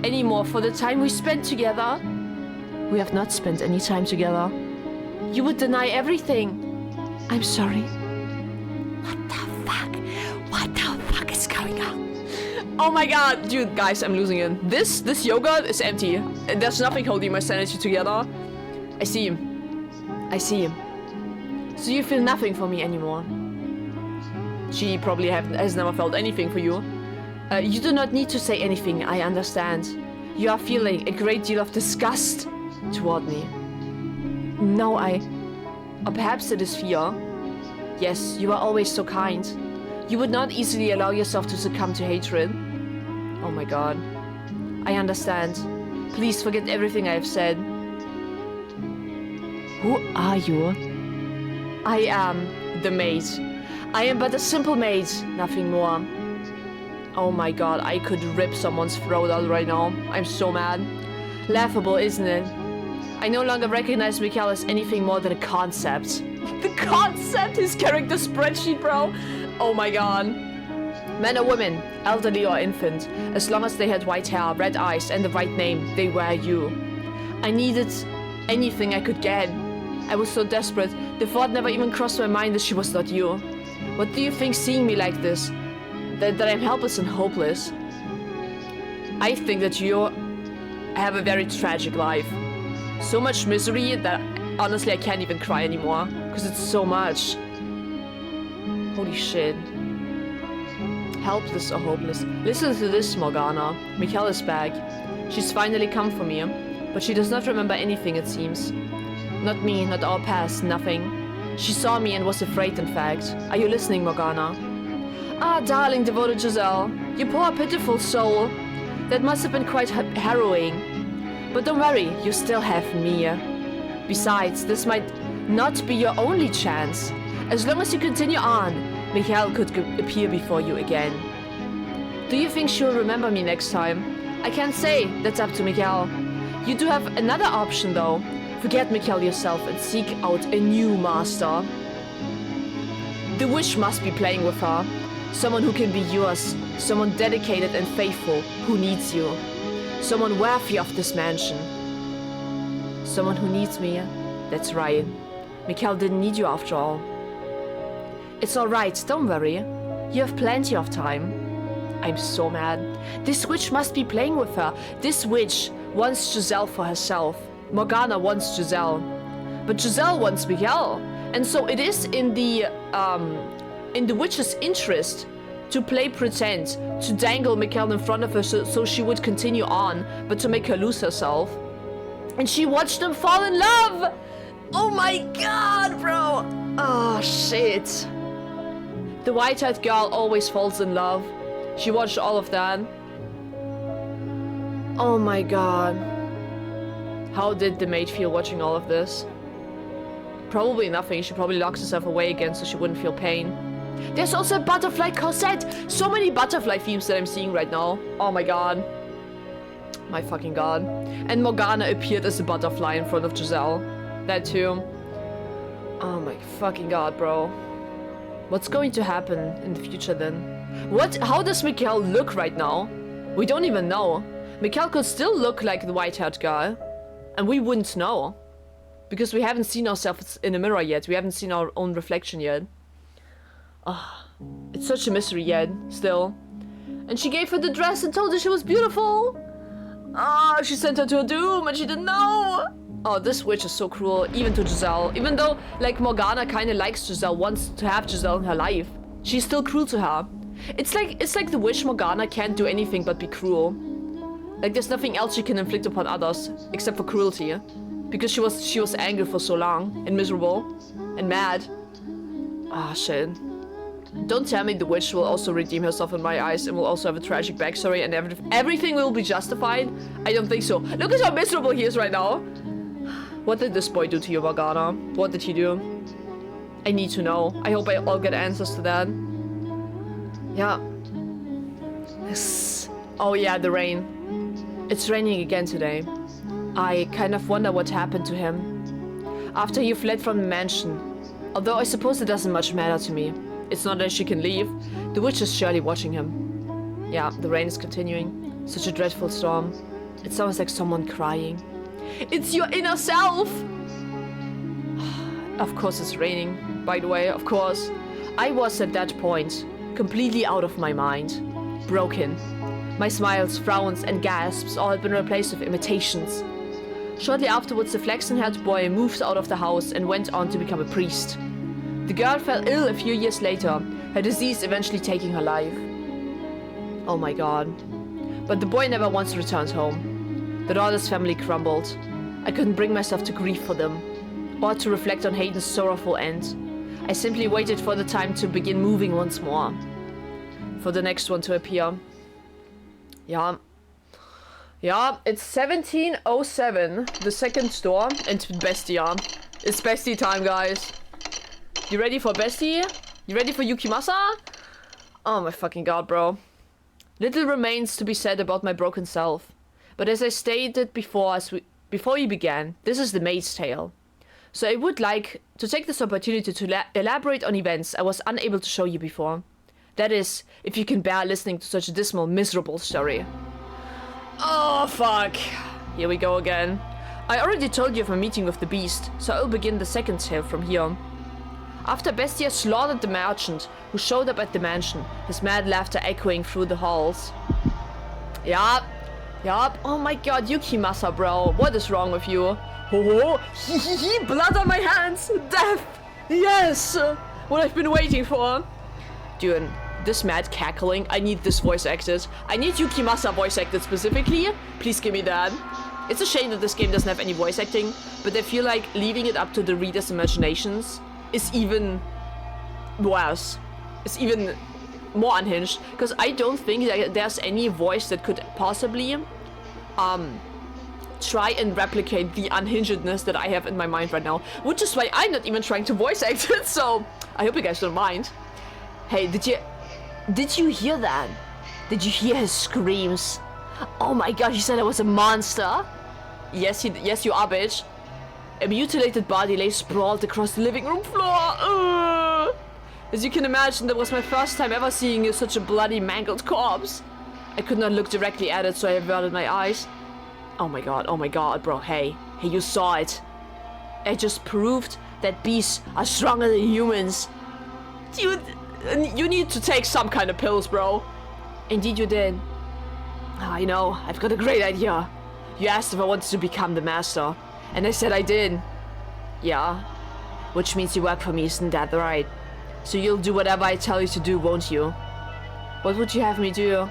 anymore for the time we spent together? We have not spent any time together. You would deny everything. I'm sorry. What the fuck? What the fuck is going on? Oh my god, dude, guys, I'm losing it. This yogurt is empty. And there's nothing holding my sanity together. I see him. I see him. So you feel nothing for me anymore. She probably has never felt anything for you. You do not need to say anything, I understand. You are feeling a great deal of disgust toward me. No, or perhaps it is fear. Yes, you are always so kind. You would not easily allow yourself to succumb to hatred. Oh my god. I understand. Please forget everything I have said. Who are you? I am the maid. I am but a simple maid, nothing more. Oh my god, I could rip someone's throat out right now. I'm so mad. Laughable, isn't it? I no longer recognize Mikael as anything more than a concept. The concept? His character spreadsheet, bro? Oh my god. Men or women, elderly or infant, as long as they had white hair, red eyes, and the right name, they were you. I needed anything I could get. I was so desperate, the thought never even crossed my mind that she was not you. What do you think seeing me like this? That I'm helpless and hopeless? I think that you have a very tragic life. So much misery that honestly I can't even cry anymore. Because it's so much. Holy shit. Helpless or hopeless. Listen to this, Morgana. Mikael is back. She's finally come for me. But she does not remember anything, it seems. Not me, not our past, nothing. She saw me and was afraid, in fact. Are you listening, Morgana? Ah, darling, devoted Giselle. You poor, pitiful soul. That must have been quite harrowing. But don't worry, you still have me. Besides, this might not be your only chance. As long as you continue on, Mikael could appear before you again. Do you think she'll remember me next time? I can't say. That's up to Mikael. You do have another option, though. Forget Mikael yourself and seek out a new master. The witch must be playing with her. Someone who can be yours. Someone dedicated and faithful who needs you. Someone worthy of this mansion. Someone who needs me. That's right. Mikael didn't need you after all. It's alright, don't worry. You have plenty of time. I'm so mad. This witch must be playing with her. This witch wants Giselle for herself. Morgana wants Giselle. But Giselle wants Mikael. And so it is in the witch's interest to play pretend, to dangle Mikael in front of her so she would continue on, but to make her lose herself. And she watched them fall in love! Oh my god, bro! Oh, shit. The white-haired girl always falls in love. She watched all of that. Oh my god. How did the maid feel watching all of this? Probably nothing. She probably locks herself away again so she wouldn't feel pain. There's also a butterfly corset. So many butterfly themes that I'm seeing right now. Oh my god. My fucking god. And Morgana appeared as a butterfly in front of Giselle. That too. Oh my fucking god, bro. What's going to happen in the future then? How does Mikkel look right now? We don't even know. Mikkel could still look like the white-haired girl. And we wouldn't know. Because we haven't seen ourselves in a mirror yet. We haven't seen our own reflection yet. Oh, it's such a mystery yet, still. And she gave her the dress and told her she was beautiful. Ah, she sent her to her doom and she didn't know. Oh, this witch is so cruel, even to Giselle. Even though, like, Morgana kind of likes Giselle, wants to have Giselle in her life. She's still cruel to her. It's like the witch Morgana can't do anything but be cruel. Like, there's nothing else she can inflict upon others, except for cruelty. Because she was angry for so long, and miserable, and mad. Ah, shit. Don't tell me the witch will also redeem herself in my eyes and will also have a tragic backstory and everything will be justified? I don't think so. Look at how miserable he is right now. What did this boy do to you, Morgana? What did he do? I need to know. I hope I'll get answers to that. Yeah. Yes. Oh yeah, the rain. It's raining again today. I kind of wonder what happened to him. After he fled from the mansion. Although I suppose it doesn't much matter to me. It's not that she can leave. The witch is surely watching him. Yeah, the rain is continuing. Such a dreadful storm. It sounds like someone crying. It's your inner self! Of course it's raining, by the way, of course. I was at that point, completely out of my mind. Broken. My smiles, frowns and gasps all had been replaced with imitations. Shortly afterwards, the flaxen-haired boy moved out of the house and went on to become a priest. The girl fell ill a few years later, her disease eventually taking her life. Oh my god. But the boy never once returned home. The daughter's family crumbled. I couldn't bring myself to grieve for them, or to reflect on Hayden's sorrowful end. I simply waited for the time to begin moving once more. For the next one to appear. Yeah. Yeah, it's 17:07, the second store, and Bestia. It's Bestie time, guys. You ready for Bestie? You ready for Yukimasa? Oh my fucking god, bro. Little remains to be said about my broken self. But as I stated before you began, this is the Maid's tale. So I would like to take this opportunity to elaborate on events I was unable to show you before. That is, if you can bear listening to such a dismal, miserable story. Oh, fuck. Here we go again. I already told you of my meeting with the beast, so I'll begin the second tale from here. After Bestia slaughtered the merchant, who showed up at the mansion, his mad laughter echoing through the halls. Yup. Yup. Oh my god, Yukimasa, bro. What is wrong with you? Oh, blood on my hands. Death. Yes. What I've been waiting for. Dude, this mad cackling, I need this voice acted. I need Yukimasa voice acted specifically. Please give me that. It's a shame that this game doesn't have any voice acting, but I feel like leaving it up to the reader's imaginations is even worse. It's even more unhinged, because I don't think that there's any voice that could possibly try and replicate the unhingedness that I have in my mind right now, which is why I'm not even trying to voice act it, so I hope you guys don't mind. Hey, did you hear that? Did you hear his screams? Oh my god, he said I was a monster. Yes, you are, bitch. A mutilated body lay sprawled across the living room floor. As you can imagine, that was my first time ever seeing such a bloody, mangled corpse. I could not look directly at it, so I averted my eyes. Oh my god, bro, hey, you saw it. I just proved that beasts are stronger than humans. Dude, you need to take some kind of pills, bro. Indeed you did. I know, I've got a great idea. You asked if I wanted to become the master, and I said I did. Yeah, which means you work for me, isn't that right? So you'll do whatever I tell you to do, won't you? What would you have me do?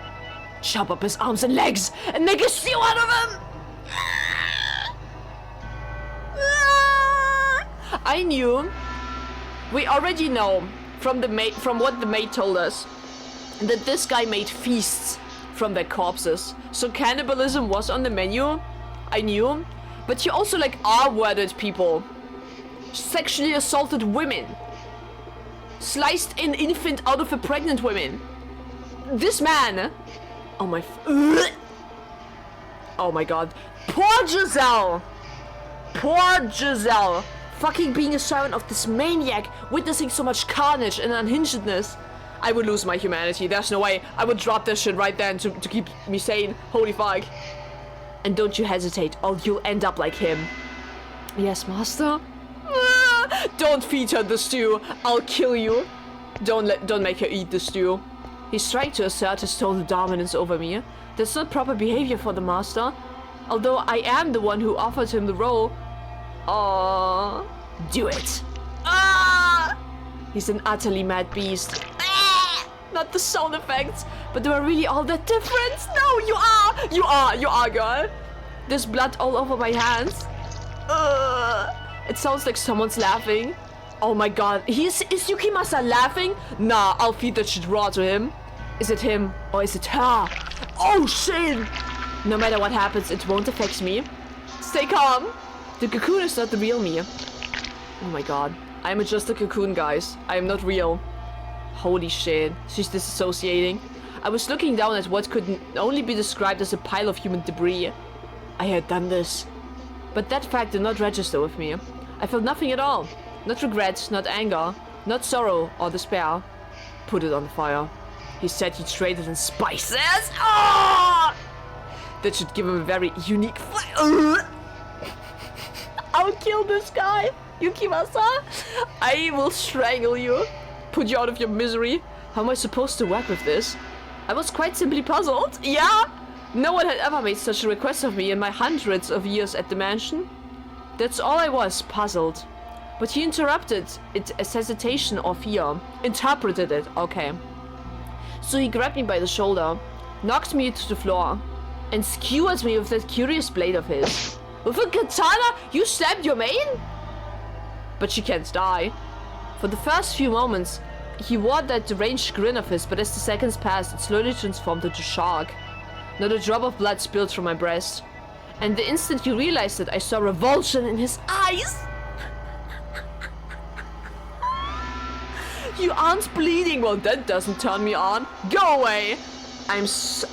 Chop up his arms and legs and make a stew out of him! I knew. We already know from what the maid told us, that this guy made feasts from their corpses. So cannibalism was on the menu, I knew, but he also like R-worded people, sexually assaulted women, sliced an infant out of a pregnant woman. This man, oh my god, poor Giselle, fucking being a servant of this maniac, witnessing so much carnage and unhingedness. I would lose my humanity. There's no way. I would drop this shit right then to keep me sane. Holy fuck. And don't you hesitate, or you'll end up like him. Yes, master? Don't feed her the stew. I'll kill you. Don't make her eat the stew. He's trying to assert his total dominance over me. That's not proper behavior for the master. Although I am the one who offered him the role. Oh, do it. Ah! He's an utterly mad beast. Not the sound effects, but they were really all that different. No, you are, girl. There's blood all over my hands. It sounds like someone's laughing. Oh my god, is Yukimasa laughing? Nah, I'll feed that shit raw to him. Is it him or is it her? Oh shit! No matter what happens, it won't affect me. Stay calm. The cocoon is not the real me. Oh my god, I'm just a cocoon, guys. I am not real. Holy shit, she's disassociating. I was looking down at what could only be described as a pile of human debris. I had done this. But that fact did not register with me. I felt nothing at all. Not regret, not anger, not sorrow or despair. Put it on the fire. He said he traded in spices. Oh! That should give him a very unique flavor. I'll kill this guy, Yukimasa. I will strangle you. Put you out of your misery. How am I supposed to work with this? I was quite simply puzzled. Yeah? No one had ever made such a request of me in my hundreds of years at the mansion. That's all I was, puzzled. But he interrupted it as hesitation or fear. Interpreted it, okay. So he grabbed me by the shoulder, knocked me to the floor, and skewered me with that curious blade of his. With a katana, you stabbed your maid? But she can't die. For the first few moments, he wore that deranged grin of his, but as the seconds passed, it slowly transformed into shock. Not a drop of blood spilled from my breast. And the instant he realized it, I saw revulsion in his eyes. You aren't bleeding. Well, that doesn't turn me on. Go away.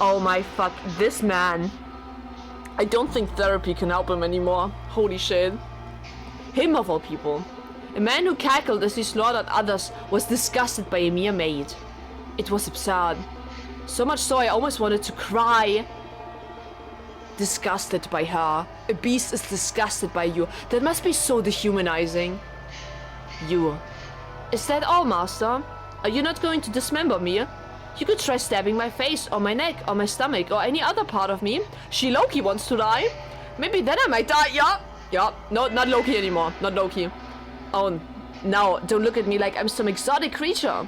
Oh my fuck. This man. I don't think therapy can help him anymore. Holy shit. Him of all people. A man who cackled as he slaughtered others was disgusted by a mere maid. It was absurd. So much so I almost wanted to cry. Disgusted by her. A beast is disgusted by you. That must be so dehumanizing. You. Is that all, master? Are you not going to dismember me? You could try stabbing my face, or my neck, or my stomach, or any other part of me. She Loki wants to die. Maybe then I might die. Yeah. No, not Loki anymore. Not Loki. Oh, now don't look at me like I'm some exotic creature.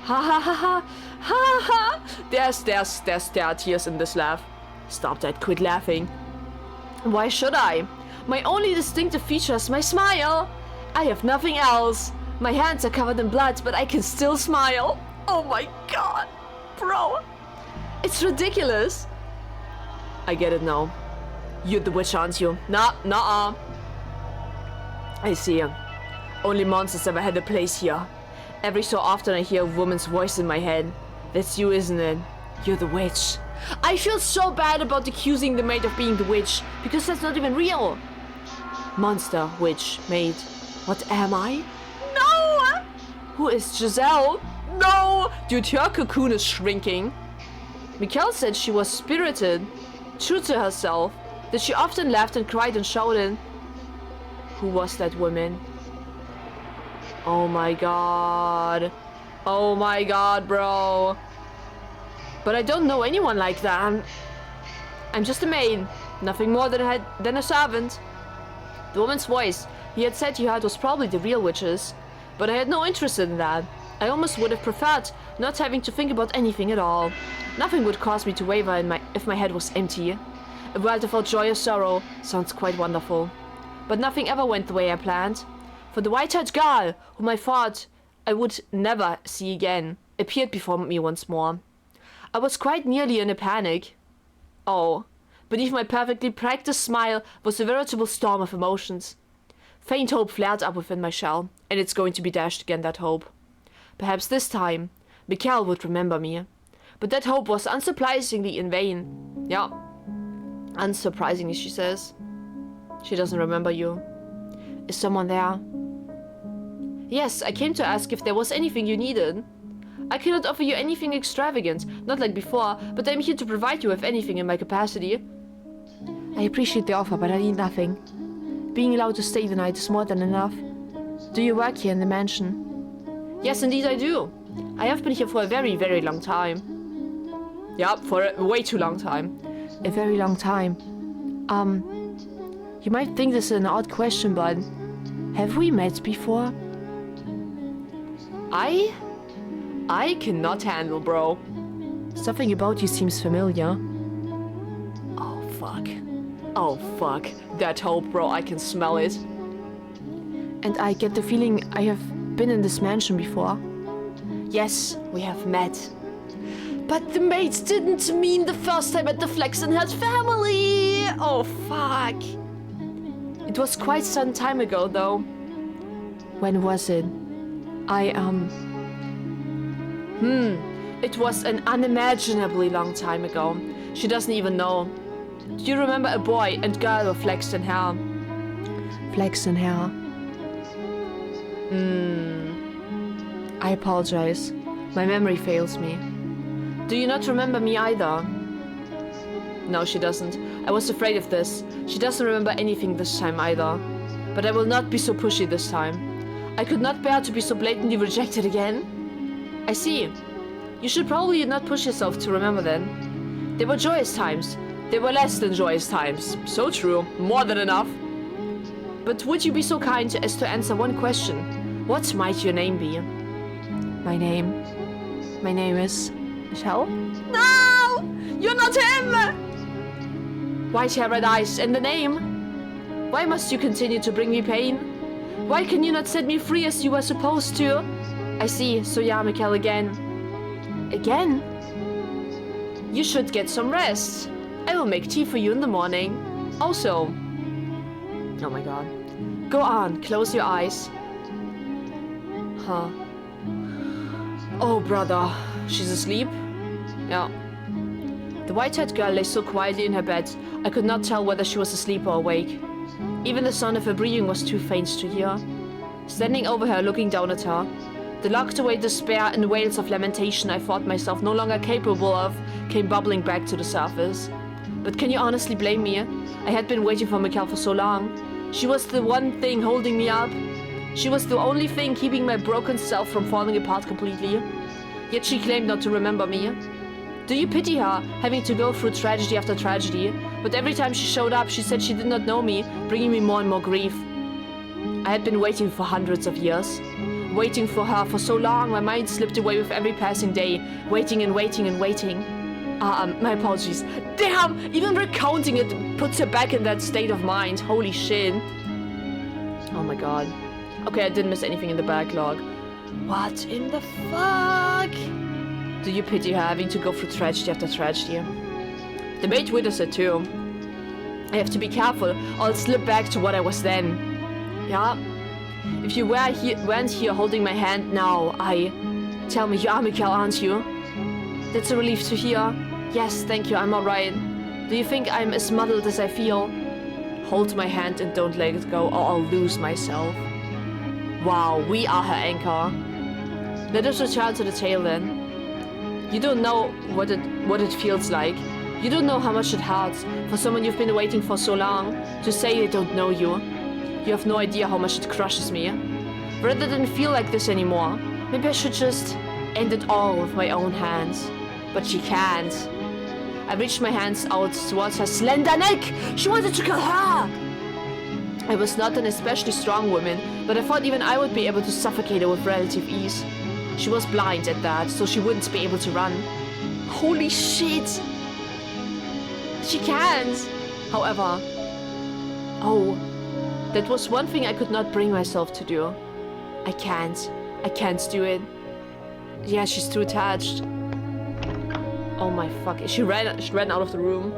Ha ha ha ha. Ha ha. There are tears in this laugh. Stop that. Quit laughing. Why should I? My only distinctive feature is my smile. I have nothing else. My hands are covered in blood, but I can still smile. Oh my god. Bro. It's ridiculous. I get it now. You're the witch, aren't you? Nah. I see. Only monsters ever had a place here. Every so often I hear a woman's voice in my head. That's you, isn't it? You're the witch. I feel so bad about accusing the maid of being the witch, because that's not even real. Monster, witch, maid. What am I? No! Who is Giselle? No! Dude, her cocoon is shrinking. Mikkel said she was spirited, true to herself, that she often laughed and cried and shouted. Who was that woman? Oh my god. Oh my god, bro. But I don't know anyone like that. I'm just a maid. Nothing more than a servant. The woman's voice he had said he heard was probably the real witch's. But I had no interest in that. I almost would have preferred not having to think about anything at all. Nothing would cause me to waver if my head was empty. A world without joy or sorrow sounds quite wonderful. But nothing ever went the way I planned. For the white-haired girl, whom I thought I would never see again appeared before me once more. I was quite nearly in a panic. Oh, beneath my perfectly practiced smile was a veritable storm of emotions. Faint hope flared up within my shell, and it's going to be dashed again, that hope. Perhaps this time, Mikhail would remember me. But that hope was unsurprisingly in vain. Yeah, unsurprisingly, she says. She doesn't remember you. Is someone there? Yes, I came to ask if there was anything you needed. I cannot offer you anything extravagant, not like before, but I'm here to provide you with anything in my capacity. I appreciate the offer, but I need nothing. Being allowed to stay the night is more than enough. Do you work here in the mansion? Yes, indeed I do. I have been here for a very, very long time. Yeah, for a way too long time. A very long time. You might think this is an odd question, but have we met before? I cannot handle, bro. Something about you seems familiar. Oh, fuck. Oh, fuck. That hope, bro. I can smell it. And I get the feeling I have been in this mansion before. Yes, we have met. But the maids didn't mean the first time at the Flexenherd family. Oh, fuck. It was quite some time ago, though. When was it? It was an unimaginably long time ago. She doesn't even know. Do you remember a boy and girl with flaxen hair? Flaxen hair. I apologize. My memory fails me. Do you not remember me either? No, she doesn't. I was afraid of this. She doesn't remember anything this time either. But I will not be so pushy this time. I could not bear to be so blatantly rejected again. I see. You should probably not push yourself to remember then. They were joyous times. They were less than joyous times. So true. More than enough. But would you be so kind as to answer one question? What might your name be? My name? My name is... Michelle? No! You're not him! White hair, red eyes, and the name? Why must you continue to bring me pain? Why can you not set me free as you were supposed to? I see, so yeah, Mikhail again. Again? You should get some rest. I will make tea for you in the morning. Also... Oh my god. Go on, close your eyes. Huh. Oh, brother. She's asleep? Yeah. The white-haired girl lay so quietly in her bed, I could not tell whether she was asleep or awake. Even the sound of her breathing was too faint to hear. Standing over her, looking down at her, the locked-away despair and wails of lamentation I thought myself no longer capable of came bubbling back to the surface. But can you honestly blame me? I had been waiting for Mikhail for so long. She was the one thing holding me up. She was the only thing keeping my broken self from falling apart completely. Yet she claimed not to remember me. Do you pity her, having to go through tragedy after tragedy? But every time she showed up, she said she did not know me, bringing me more and more grief. I had been waiting for hundreds of years. Waiting for her for so long, my mind slipped away with every passing day. Waiting and waiting and waiting. My apologies. Damn! Even recounting it puts her back in that state of mind. Holy shit. Oh my god. Okay, I didn't miss anything in the backlog. What in the fuck? Do you pity her having to go through tragedy after tragedy? The maid witnessed it too. I have to be careful, or I'll slip back to what I was then. Yeah? If you weren't here holding my hand now, Tell me, you are Mikhail, aren't you? That's a relief to hear. Yes, thank you, I'm alright. Do you think I'm as muddled as I feel? Hold my hand and don't let it go, or I'll lose myself. Wow, we are her anchor. Let us return to the tale then. You don't know what it feels like. You don't know how much it hurts for someone you've been waiting for so long to say they don't know you. You have no idea how much it crushes me. Rather than feel like this anymore, maybe I should just end it all with my own hands. But she can't. I reached my hands out towards her slender neck. She wanted to kill her. I was not an especially strong woman, but I thought even I would be able to suffocate her with relative ease. She was blind at that, so she wouldn't be able to run. Holy shit! She can't! However... Oh, that was one thing I could not bring myself to do. I can't. I can't do it. Yeah, she's too attached. Oh my fuck. She ran out of the room.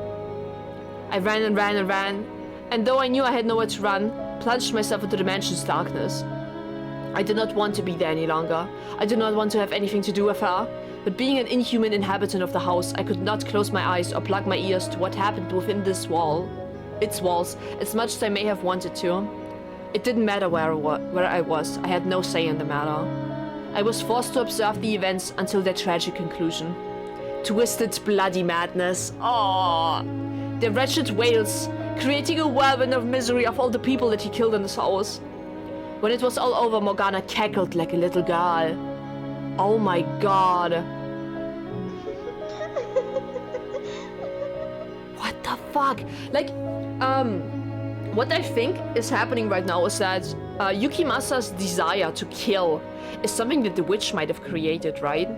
I ran and ran and ran. And though I knew I had nowhere to run, plunged myself into the mansion's darkness. I did not want to be there any longer. I did not want to have anything to do with her. But being an inhuman inhabitant of the house, I could not close my eyes or plug my ears to what happened within its walls, as much as I may have wanted to. It didn't matter where I was. I had no say in the matter. I was forced to observe the events until their tragic conclusion. Twisted, bloody madness. Oh, the wretched wails, creating a whirlwind of misery of all the people that he killed in his house. When it was all over, Morgana cackled like a little girl. Oh my god. What the fuck? Like, what I think is happening right now is that Yukimasa's desire to kill is something that the witch might have created, right?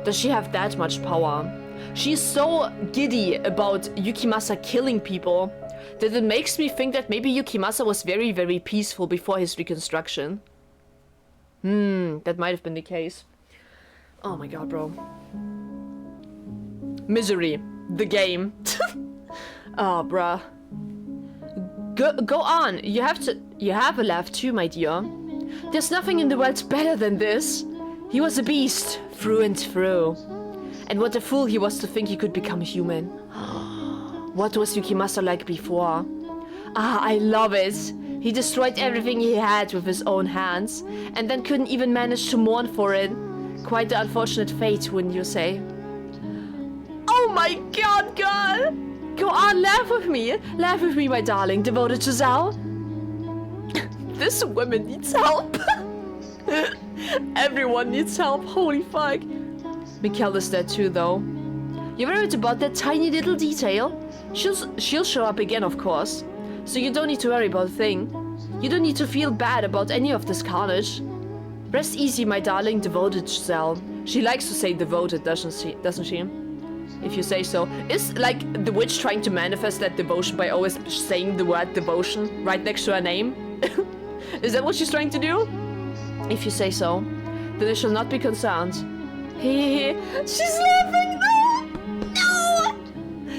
Does she have that much power? She's so giddy about Yukimasa killing people that it makes me think that maybe Yukimasa was very, very peaceful before his reconstruction. That might have been the case. Oh my god, bro. Misery. The game. Oh, bruh. Go on. You have a laugh too, my dear. There's nothing in the world better than this. He was a beast, through and through. And what a fool he was to think he could become human. What was Yukimasa like before? Ah, I love it. He destroyed everything he had with his own hands, and then couldn't even manage to mourn for it. Quite the unfortunate fate, wouldn't you say? Oh my god, girl! Go on, laugh with me. Laugh with me, my darling, devoted Giselle. This woman needs help. Everyone needs help, holy fuck. Mikkel is dead too, though. You're worried about that tiny little detail? She'll show up again, of course. So you don't need to worry about a thing. You don't need to feel bad about any of this carnage. Rest easy, my darling, devoted Giselle. She likes to say devoted, doesn't she? If you say so. Is, like, the witch trying to manifest that devotion by always saying the word devotion right next to her name? Is that what she's trying to do? If you say so, then I shall not be concerned. Hehehe. She's laughing! No!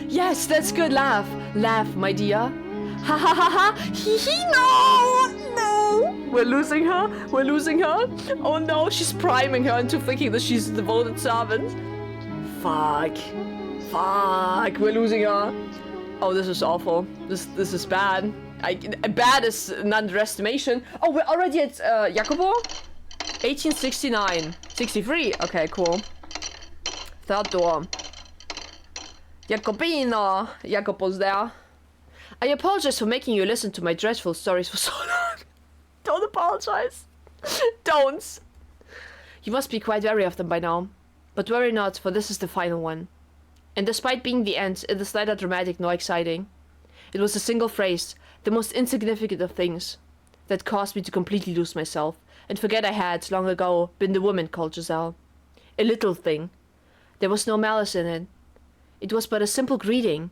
Yes, that's good. Laugh. Laugh, my dear. Ha ha ha ha! Hee hee! No! No! We're losing her. We're losing her. Oh no, she's priming her into thinking that she's a devoted servant. Fuck. Fuck. We're losing her. Oh, this is awful. This is bad. Bad is an underestimation. Oh, we're already at Jacopo? 1869. 63. Okay, cool. Third door. Jacopino. Jacopo's there. I apologize for making you listen to my dreadful stories for so long. Don't apologize. Don't. You must be quite wary of them by now. But worry not, for this is the final one. And despite being the end, it is neither dramatic nor exciting. It was a single phrase, the most insignificant of things, that caused me to completely lose myself and forget I had, long ago, been the woman called Giselle. A little thing. There was no malice in it. It was but a simple greeting.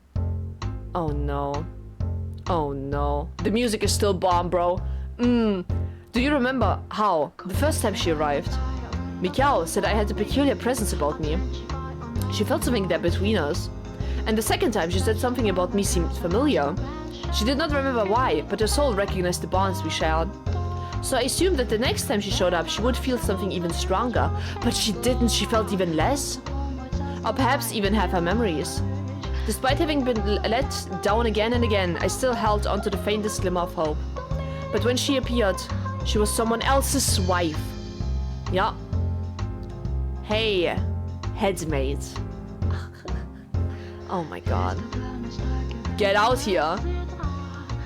Oh no. Oh no. The music is still bomb, bro. Do you remember how, the first time she arrived, Mikkel said I had a peculiar presence about me. She felt something there between us. And the second time she said something about me seemed familiar. She did not remember why, but her soul recognized the bonds we shared. So I assumed that the next time she showed up, she would feel something even stronger. But she didn't, she felt even less. Or perhaps even have her memories. Despite having been let down again and again, I still held onto the faintest glimmer of hope. But when she appeared, she was someone else's wife. Yeah. Hey, headmate. Oh my god. Get out here.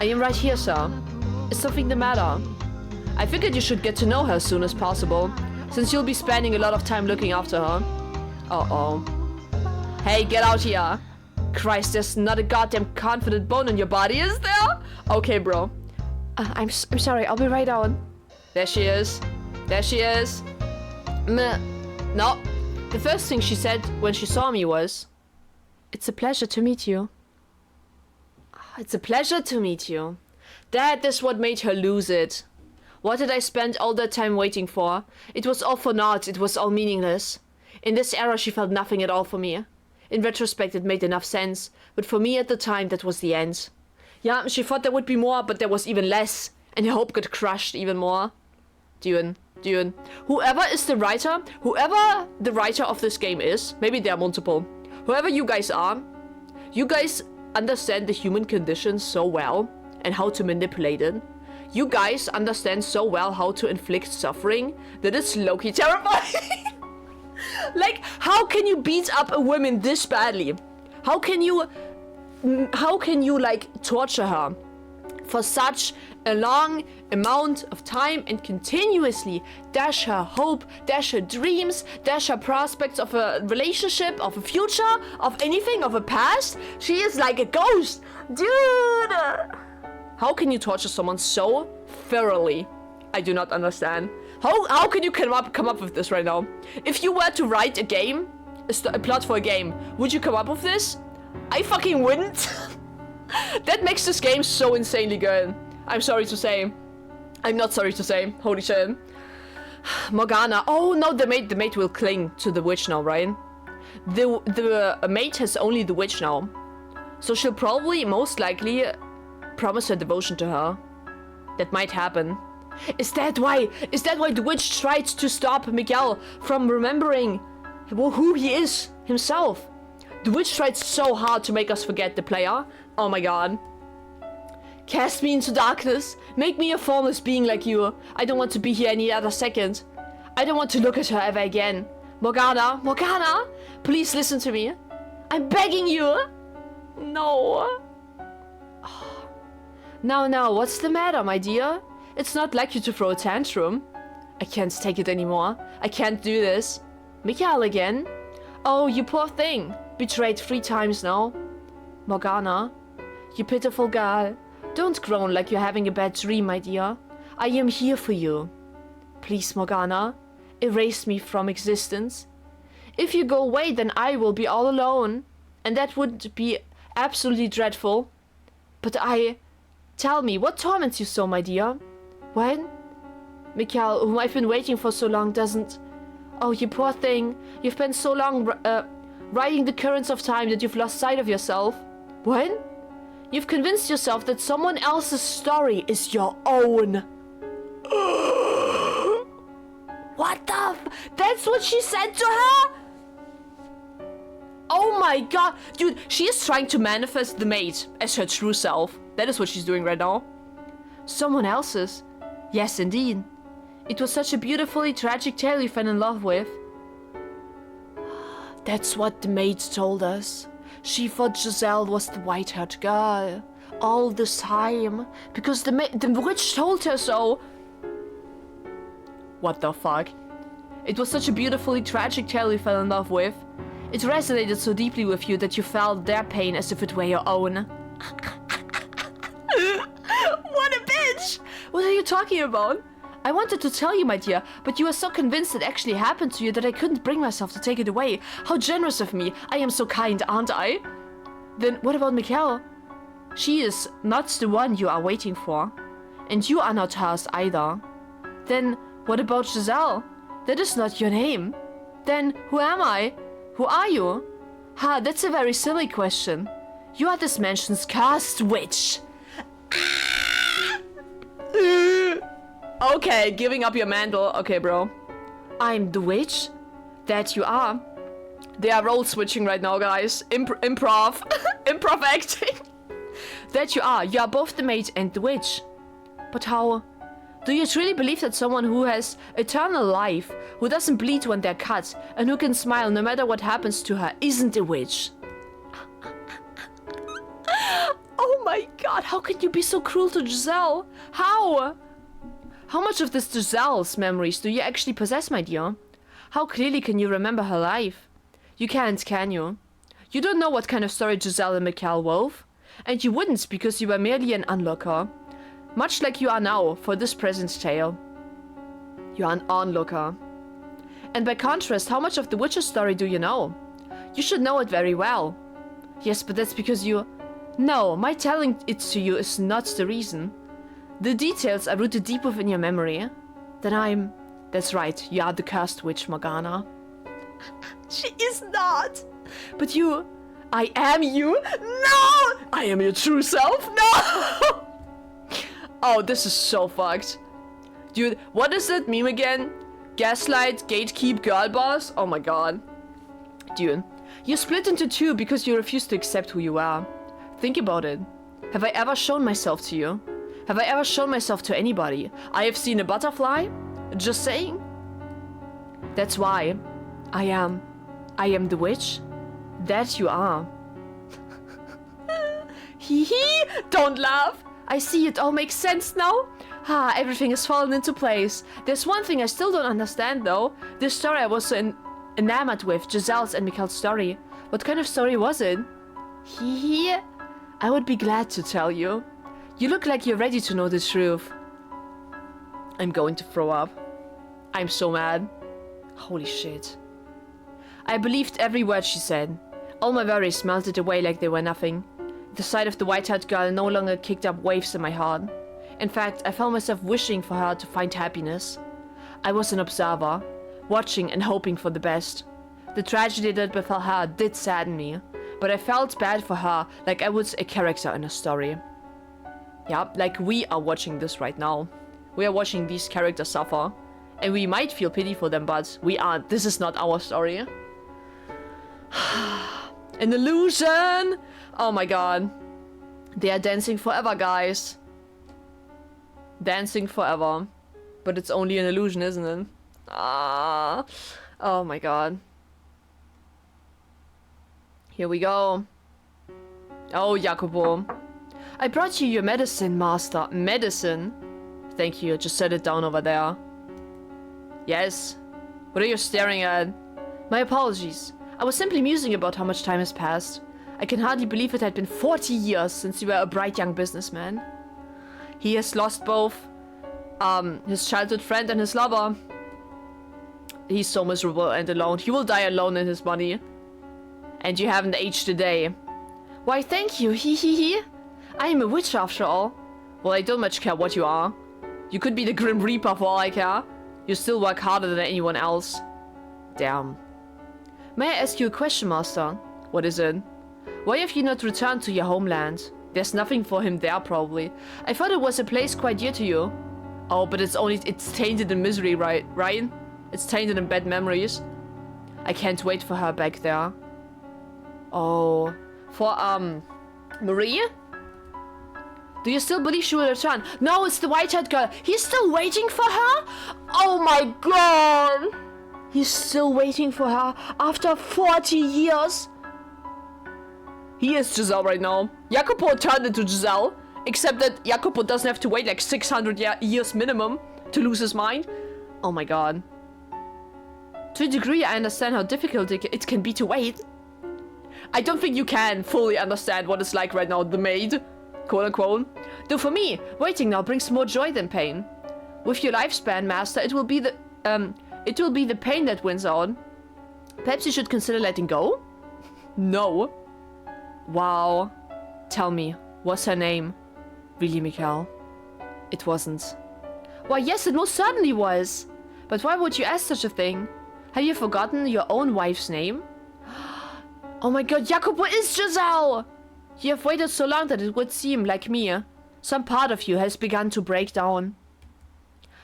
I am right here, sir. Is something the matter? I figured you should get to know her as soon as possible, since you'll be spending a lot of time looking after her. Uh-oh. Hey, get out here. Christ, there's not a goddamn confident bone in your body, is there? Okay, bro. I'm sorry, I'll be right on. There she is. There she is. Meh. No. The first thing she said when she saw me was, "It's a pleasure to meet you." It's a pleasure to meet you. That is what made her lose it. What did I spend all that time waiting for? It was all for naught, it was all meaningless. In this era she felt nothing at all for me. In retrospect it made enough sense, but for me at the time that was the end. Yeah, she thought there would be more, but there was even less, and her hope got crushed even more. Dune. Whoever the writer of this game is, maybe there are multiple, whoever you guys are, you guys understand the human condition so well, and how to manipulate it. You guys understand so well how to inflict suffering, that it's low-key terrifying. Like, how can you beat up a woman this badly? How can you like torture her for such a long amount of time and continuously dash her hope, dash her dreams, dash her prospects of a relationship, of a future, of anything, of a past? She is like a ghost, dude. How can you torture someone so thoroughly? I do not understand. How can you come up with this right now? If you were to write a game, a plot for a game, would you come up with this? I fucking wouldn't. That makes this game so insanely good. I'm sorry to say. I'm not sorry to say. Holy shit. Morgana. Oh no, the maid will cling to the witch now, right? The maid has only the witch now. So she'll probably, most likely, promise her devotion to her. That might happen. Is that why the witch tried to stop Miguel from remembering who he is himself? The witch tried so hard to make us forget the player. Oh my god. Cast me into darkness. Make me a formless being like you. I don't want to be here any other second. I don't want to look at her ever again. Morgana, please listen to me. I'm begging you. No. Now, what's the matter, my dear? It's not like you to throw a tantrum. I can't take it anymore. I can't do this. Miguel again? Oh, you poor thing. Betrayed 3 times now. Morgana, you pitiful girl. Don't groan like you're having a bad dream, my dear. I am here for you. Please, Morgana, erase me from existence. If you go away, then I will be all alone. And that would be absolutely dreadful. But tell me, what torments you so, my dear? When? Miguel, whom I've been waiting for so long, doesn't... Oh, you poor thing. You've been so long riding the currents of time that you've lost sight of yourself. When? You've convinced yourself that someone else's story is your own. What the That's what she said to her? Oh my god. Dude, she is trying to manifest the maid as her true self. That is what she's doing right now. Someone else's? Yes, indeed. It was such a beautifully tragic tale you fell in love with. That's what the maid told us. She thought Giselle was the white-haired girl. All this time. Because the witch told her so. What the fuck? It was such a beautifully tragic tale you fell in love with. It resonated so deeply with you that you felt their pain as if it were your own. What a bitch! What are you talking about? I wanted to tell you, my dear, but you were so convinced it actually happened to you that I couldn't bring myself to take it away. How generous of me. I am so kind, aren't I? Then what about Miguel? She is not the one you are waiting for. And you are not hers either. Then what about Giselle? That is not your name. Then who am I? Who are you? Ha, that's a very silly question. You are this mansion's cursed witch. Okay, giving up your mantle. Okay, bro. I'm the witch? That you are. They are role switching right now, guys. Improv. Improv acting. That you are. You are both the maid and the witch. But how? Do you truly believe that someone who has eternal life, who doesn't bleed when they're cut, and who can smile no matter what happens to her, isn't a witch? Oh my god, how can you be so cruel to Giselle? How? How much of this Giselle's memories do you actually possess, my dear? How clearly can you remember her life? You can't, can you? You don't know what kind of story Giselle and Miguel wove. And you wouldn't because you were merely an onlooker. Much like you are now for this present tale. You are an onlooker. And by contrast, how much of the witch's story do you know? You should know it very well. Yes, but that's because you... No, my telling it to you is not the reason. The details are rooted deep within your memory. Then that's right, you are the cursed witch, Morgana. She is not. But I am you? No! I am your true self? No! Oh, this is so fucked. Dude, what is that meme again? Gaslight, gatekeep, girl boss? Oh my god. Dude, you split into two because you refuse to accept who you are. Think about it. Have I ever shown myself to you? Have I ever shown myself to anybody? I have seen a butterfly? Just saying. That's why I am the witch that you are. Hee hee! Don't laugh! I see, it all makes sense now. Everything has fallen into place. There's one thing I still don't understand though. This story I was so enamored with, Giselle's and Mikkel's story. What kind of story was it? Hee hee! I would be glad to tell you. You look like you're ready to know the truth. I'm going to throw up. I'm so mad. Holy shit. I believed every word she said. All my worries melted away like they were nothing. The sight of the white-haired girl no longer kicked up waves in my heart. In fact, I found myself wishing for her to find happiness. I was an observer, watching and hoping for the best. The tragedy that befell her did sadden me, but I felt bad for her like I was a character in a story. Yeah, like we are watching this right now. We are watching these characters suffer, and we might feel pity for them, but we aren't. This is not our story. An illusion! Oh my god. They are dancing forever, guys. Dancing forever. But it's only an illusion, isn't it? Ah. Oh my god. Here we go. Oh, Jacopo. I brought you your medicine, master. Medicine? Thank you. Just set it down over there. Yes. What are you staring at? My apologies. I was simply musing about how much time has passed. I can hardly believe it had been 40 years since you were a bright young businessman. He has lost both his childhood friend and his lover. He's so miserable and alone. He will die alone in his money. And you haven't aged a day. Why, thank you. Hee hee hee. I am a witch after all. Well, I don't much care what you are. You could be the Grim Reaper for all I care. You still work harder than anyone else. Damn. May I ask you a question, master? What is it? Why have you not returned to your homeland? There's nothing for him there, probably. I thought it was a place quite dear to you. Oh, but it's tainted in misery, right? Ryan? It's tainted in bad memories. I can't wait for her back there. Oh. For, Marie? Do you still believe she will return? No, it's the white-haired girl. He's still waiting for her? Oh my god! He's still waiting for her after 40 years? He is Giselle right now. Jacopo turned into Giselle. Except that Jacopo doesn't have to wait like 600 years minimum to lose his mind. Oh my god. To a degree, I understand how difficult it can be to wait. I don't think you can fully understand what it's like right now, the maid. Quote unquote. Though for me, waiting now brings more joy than pain. With your lifespan, master, it will be the pain that wins out. Perhaps you should consider letting go? No. Wow. Tell me, what's her name? Really, Mikkel? It wasn't. Why, yes, it most certainly was. But why would you ask such a thing? Have you forgotten your own wife's name? Oh my god, Jacopo is Giselle! You have waited so long that it would seem, like me, some part of you has begun to break down.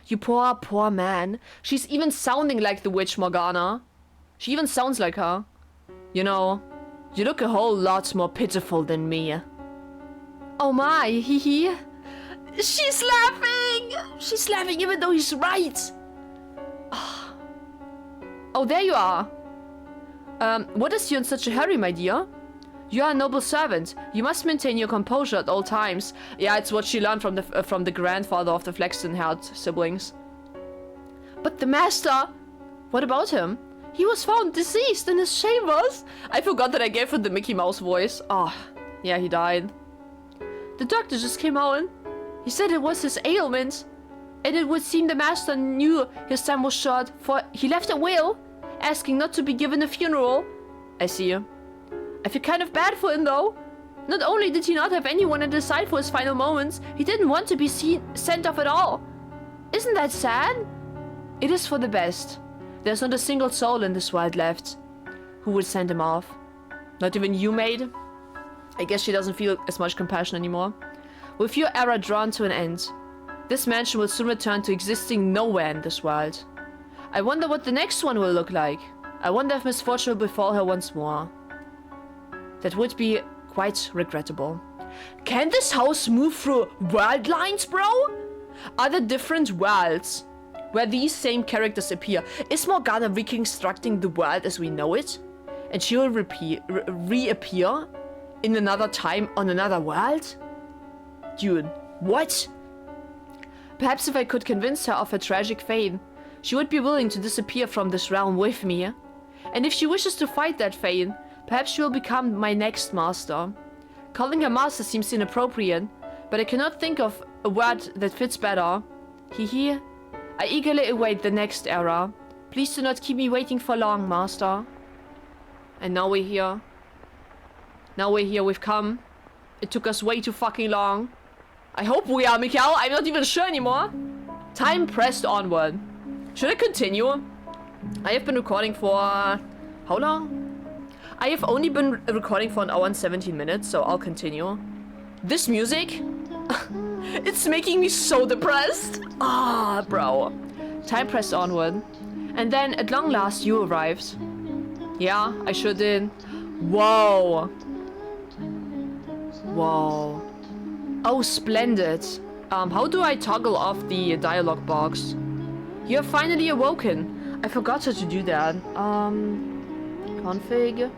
You poor, poor man. She's even sounding like the witch Morgana. She even sounds like her. You know, you look a whole lot more pitiful than me. Oh my, hee hee. She's laughing! She's laughing even though he's right. Oh, there you are. What is you in such a hurry, my dear? You are a noble servant. You must maintain your composure at all times. Yeah, it's what she learned from the grandfather of the Flaxton-haired siblings. But the master... What about him? He was found deceased in his chambers. I forgot that I gave him the Mickey Mouse voice. Oh, yeah, he died. The doctor just came out. He said it was his ailment. And it would seem the master knew his time was short, for he left a will, asking not to be given a funeral. I see. I feel kind of bad for him, though. Not only did he not have anyone at his side for his final moments, he didn't want to be sent off at all. Isn't that sad? It is for the best. There's not a single soul in this world left who would send him off. Not even you, Maid? I guess she doesn't feel as much compassion anymore. With your era drawn to an end, this mansion will soon return to existing nowhere in this world. I wonder what the next one will look like. I wonder if misfortune will befall her once more. That would be quite regrettable. Can this house move through world lines, bro? Are there different worlds where these same characters appear? Is Morgana reconstructing the world as we know it? And she will reappear in another time on another world? Dude, what? Perhaps if I could convince her of her tragic fate, she would be willing to disappear from this realm with me. And if she wishes to fight that fate, perhaps she will become my next master. Calling her master seems inappropriate, but I cannot think of a word that fits better. Hehe. I eagerly await the next era. Please do not keep me waiting for long, master. And now we're here. Now we're here, we've come. It took us way too fucking long. I hope we are, Mikhail. I'm not even sure anymore. Time pressed onward. Should I continue? I have been recording for... how long? I have only been recording for 1 hour and 17 minutes, so I'll continue. This music? It's making me so depressed. Ah, bro. Time pressed onward. And then, at long last, you arrived. Yeah, I sure did. Whoa. Whoa. Oh, splendid. How do I toggle off the dialogue box? You have finally awoken. I forgot how to do that. Config.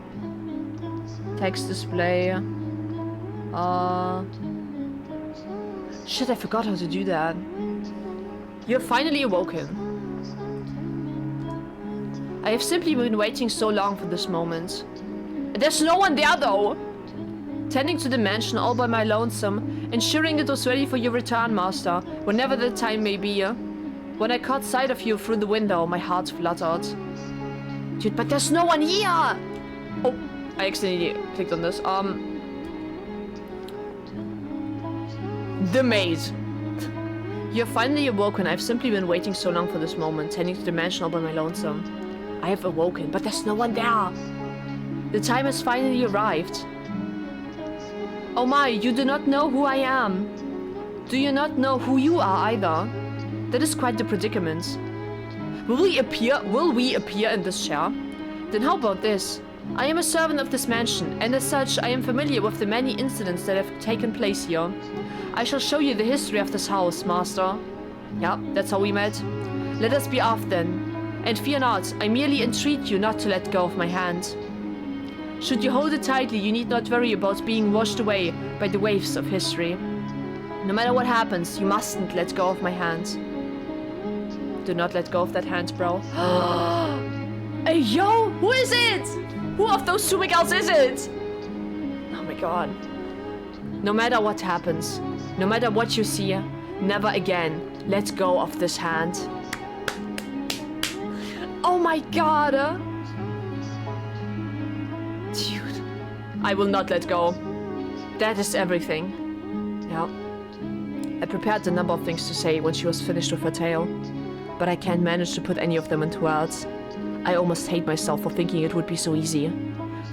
Text display. Shit, I forgot how to do that. You have finally awoken. I have simply been waiting so long for this moment. There's no one there though! Tending to the mansion all by my lonesome, ensuring it was ready for your return, master, whenever the time may be. When I caught sight of you through the window, my heart fluttered. Dude, but there's no one here! Oh, I accidentally clicked on this. The Maid. You have finally awoken. I've simply been waiting so long for this moment, tending to the mansion all by my lonesome. I have awoken, but there's no one there. The time has finally arrived. Oh my, you do not know who I am. Do you not know who you are either? That is quite the predicament. Will we appear in this chair? Then how about this? I am a servant of this mansion, and as such, I am familiar with the many incidents that have taken place here. I shall show you the history of this house, master. Yeah, that's how we met. Let us be off then. And fear not, I merely entreat you not to let go of my hand. Should you hold it tightly, you need not worry about being washed away by the waves of history. No matter what happens, you mustn't let go of my hand. Do not let go of that hand, bro. Hey, yo! Who is it? Who of those two Miguels is it? Oh my god. No matter what happens, no matter what you see, never again let go of this hand. Oh my god! Dude. I will not let go. That is everything. Yeah. I prepared a number of things to say when she was finished with her tale, but I can't manage to put any of them into words. I almost hate myself for thinking it would be so easy.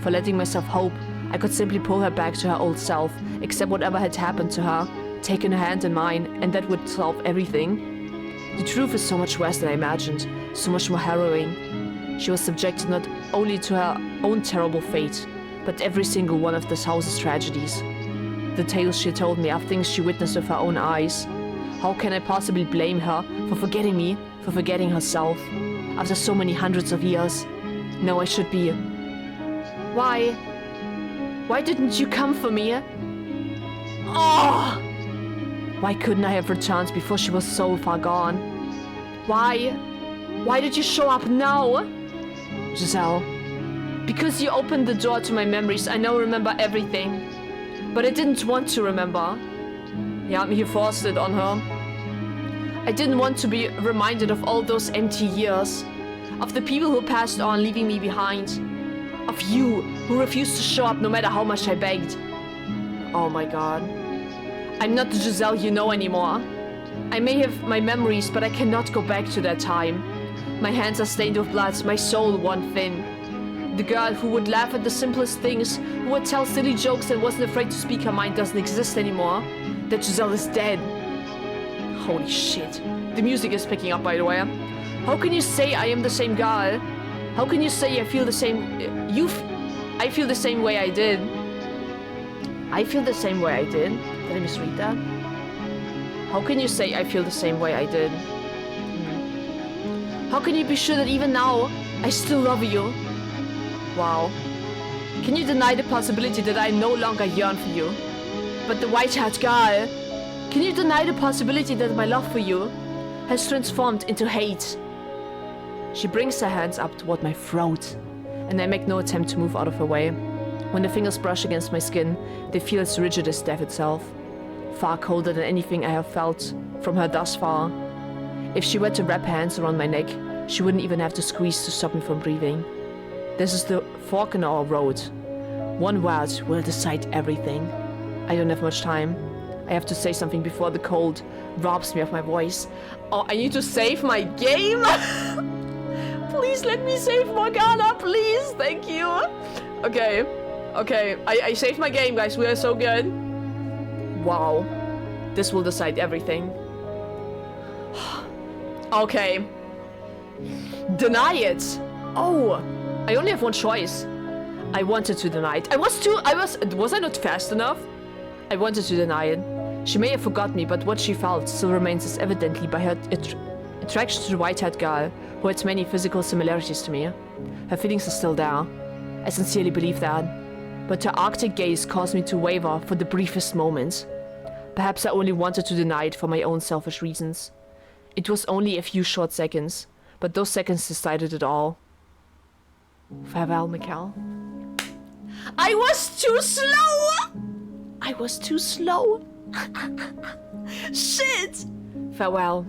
For letting myself hope I could simply pull her back to her old self, accept whatever had happened to her, taken her hand in mine, and that would solve everything. The truth is so much worse than I imagined, so much more harrowing. She was subjected not only to her own terrible fate, but every single one of this house's tragedies. The tales she told me are things she witnessed with her own eyes. How can I possibly blame her for forgetting me, for forgetting herself? After so many hundreds of years. No, I should be. Why? Why didn't you come for me? Oh! Why couldn't I have returned before she was so far gone? Why? Why did you show up now? Giselle. Because you opened the door to my memories, I now remember everything. But I didn't want to remember. Yeah, he forced it on her. I didn't want to be reminded of all those empty years. Of the people who passed on, leaving me behind. Of you, who refused to show up no matter how much I begged. Oh my god. I'm not the Giselle you know anymore. I may have my memories, but I cannot go back to that time. My hands are stained with blood, my soul worn thin. The girl who would laugh at the simplest things, who would tell silly jokes and wasn't afraid to speak her mind doesn't exist anymore. That Giselle is dead. Holy shit. The music is picking up, by the way. How can you say I am the same girl? How can you say I feel the same... I feel the same way I did. I feel the same way I did. Did I misread that? How can you say I feel the same way I did? How can you be sure that even now, I still love you? Wow. Can you deny the possibility that I no longer yearn for you? But the white-haired girl, can you deny the possibility that my love for you has transformed into hate? She brings her hands up toward my throat, and I make no attempt to move out of her way. When the fingers brush against my skin, they feel as rigid as death itself. Far colder than anything I have felt from her thus far. If she were to wrap her hands around my neck, she wouldn't even have to squeeze to stop me from breathing. This is the fork in our road. One word will decide everything. I don't have much time. I have to say something before the cold robs me of my voice. Oh, I need to save my game? Please let me save Morgana, please. Thank you. Okay. Okay. I saved my game, guys. We are so good. Wow. This will decide everything. Okay. Deny it. Oh. I only have one choice. I wanted to deny it. Was I not fast enough? I wanted to deny it. She may have forgotten me, but what she felt still remains as evidently by her attraction to the white-haired girl, who had many physical similarities to me. Her feelings are still there. I sincerely believe that. But her arctic gaze caused me to waver for the briefest moment. Perhaps I only wanted to deny it for my own selfish reasons. It was only a few short seconds, but those seconds decided it all. Farewell, Mikkel. I was too slow! I was too slow. Shit! Farewell.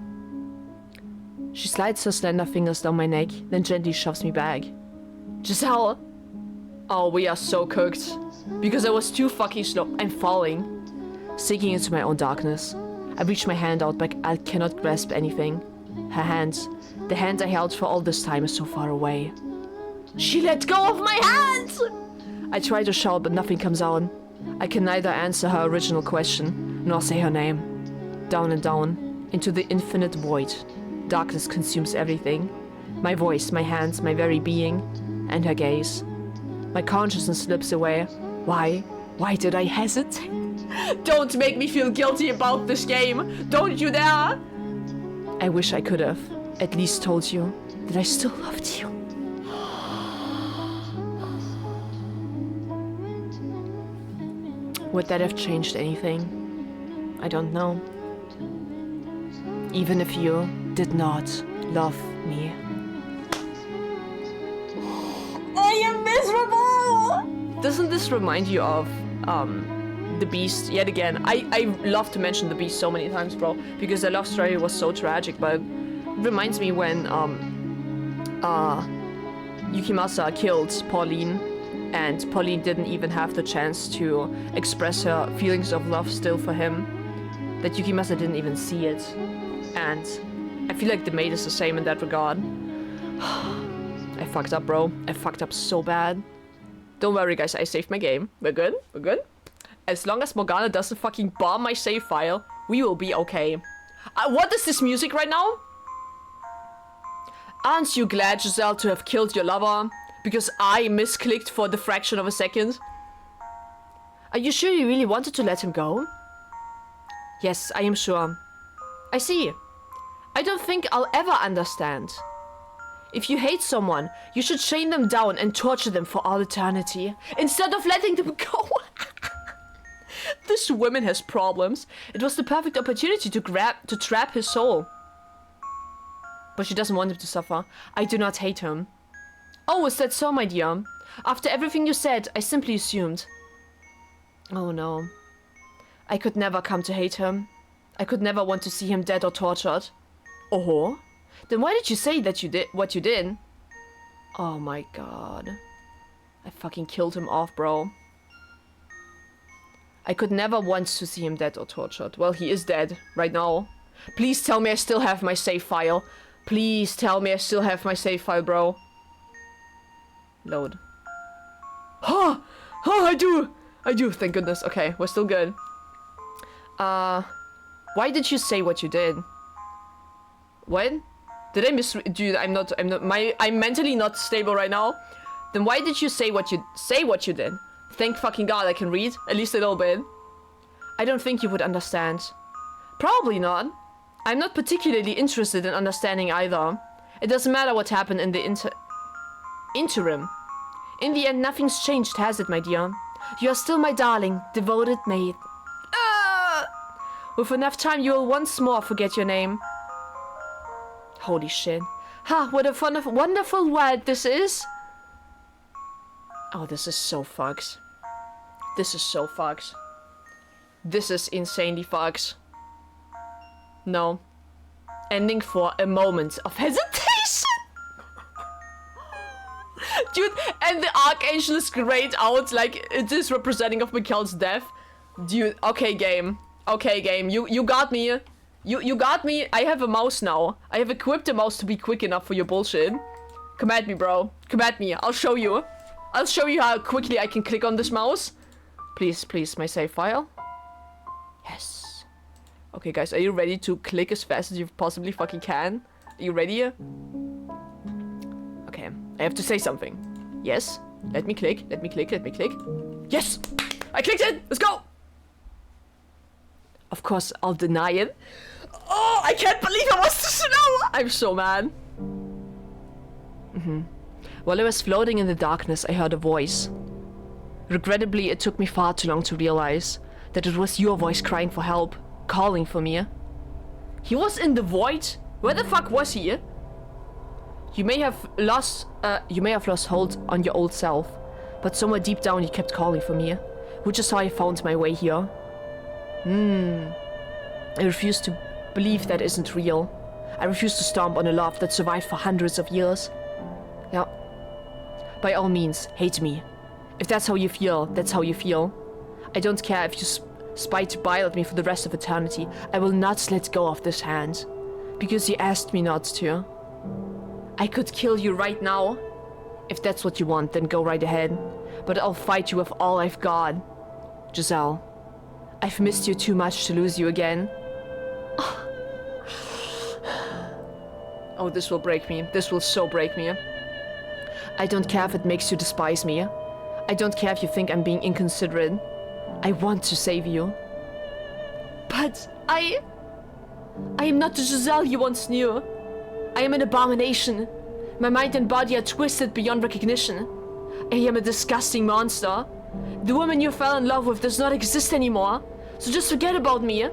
She slides her slender fingers down my neck, then gently shoves me back. Giselle! Oh, we are so cooked. Because I was too fucking slow. I'm falling. Sinking into my own darkness. I reach my hand out, but I cannot grasp anything. Her hand, the hand I held for all this time, is so far away. She let go of my hand! I try to shout, but nothing comes out. I can neither answer her original question, nor say her name. Down and down, into the infinite void. Darkness consumes everything. My voice, my hands, my very being, and her gaze. My consciousness slips away. Why? Why did I hesitate? Don't make me feel guilty about this game! Don't you dare! I wish I could have at least told you that I still loved you. Would that have changed anything? I don't know. Even if you did not love me. I am miserable! Doesn't this remind you of The Beast yet again? I love to mention The Beast so many times, bro, because the love story was so tragic, but it reminds me when Yukimasa killed Pauline, and Pauline didn't even have the chance to express her feelings of love still for him, that Yukimasa didn't even see it. And I feel like the Maid is the same in that regard. I fucked up, bro. I fucked up so bad. Don't worry, guys. I saved my game. We're good. We're good. As long as Morgana doesn't fucking bomb my save file, we will be okay. What is this music right now? Aren't you glad, Giselle, to have killed your lover? Because I misclicked for the fraction of a second. Are you sure you really wanted to let him go? Yes, I am sure. I see. I don't think I'll ever understand. If you hate someone, you should chain them down and torture them for all eternity, instead of letting them go. This woman has problems. It was the perfect opportunity to trap his soul. But she doesn't want him to suffer. I do not hate him. Oh, is that so, my dear? After everything you said, I simply assumed. Oh no. I could never come to hate him. I could never want to see him dead or tortured. Oh? Then why did you say that you did what you did? Oh my god. I fucking killed him off, bro. I could never want to see him dead or tortured. Well, he is dead right now. Please tell me I still have my save file. Please tell me I still have my save file, bro. Load. Oh, I do. Thank goodness. Okay, we're still good. Why did you say what you did? What? Did I dude, I'm mentally not stable right now. Then why did you say what you did? Thank fucking God I can read, at least a little bit. I don't think you would understand. Probably not. I'm not particularly interested in understanding either. It doesn't matter what happened in the interim. In the end, nothing's changed, has it, my dear? You are still my darling, devoted maid. With enough time, you will once more forget your name. Holy shit. Ha, what a wonderful world this is. Oh, this is so fucked. This is so fucked. This is insanely fucked. No. Ending for a moment of hesitation. Dude, and the Archangel is grayed out like it is representing of Mikhail's death. Dude, okay game. Okay game, you got me. You got me. I have a mouse now. I have equipped a mouse to be quick enough for your bullshit. Come at me, bro. Come at me. I'll show you. I'll show you how quickly I can click on this mouse. Please, please, my save file. Yes. Okay, guys, are you ready to click as fast as you possibly fucking can? Are you ready? Okay, I have to say something. Yes. Let me click. Let me click. Let me click. Yes! I clicked it! Let's go! Of course, I'll deny it. Oh, I can't believe I was too slow! I'm so mad. While I was floating in the darkness, I heard a voice. Regrettably, it took me far too long to realize that it was your voice crying for help, calling for me. He was in the void? Where the fuck was he? You may have lost hold on your old self, but somewhere deep down you kept calling for me, which is how I found my way here. I refuse to believe that isn't real. I refuse to stomp on a love that survived for hundreds of years. Yeah. By all means, hate me. If that's how you feel, that's how you feel. I don't care if you spite bile at me for the rest of eternity. I will not let go of this hand. Because you asked me not to. I could kill you right now. If that's what you want, then go right ahead. But I'll fight you with all I've got. Giselle, I've missed you too much to lose you again. Oh, this will break me. This will so break me. I don't care if it makes you despise me. I don't care if you think I'm being inconsiderate. I want to save you. But I am not the Giselle you once knew. I am an abomination. My mind and body are twisted beyond recognition. I am a disgusting monster. The woman you fell in love with does not exist anymore. So just forget about me.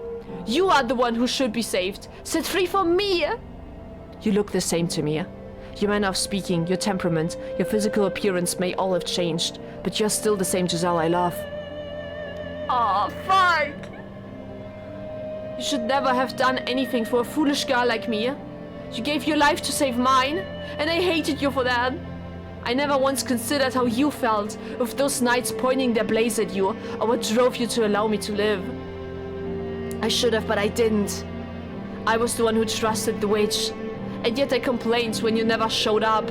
You are the one who should be saved. Set free from me. You look the same to me. Your manner of speaking, your temperament, your physical appearance may all have changed, but you're still the same Giselle I love. Aw, fuck! You should never have done anything for a foolish girl like me. You gave your life to save mine, and I hated you for that. I never once considered how you felt, with those knights pointing their blades at you, or what drove you to allow me to live. I should have, but I didn't. I was the one who trusted the witch, and yet I complained when you never showed up.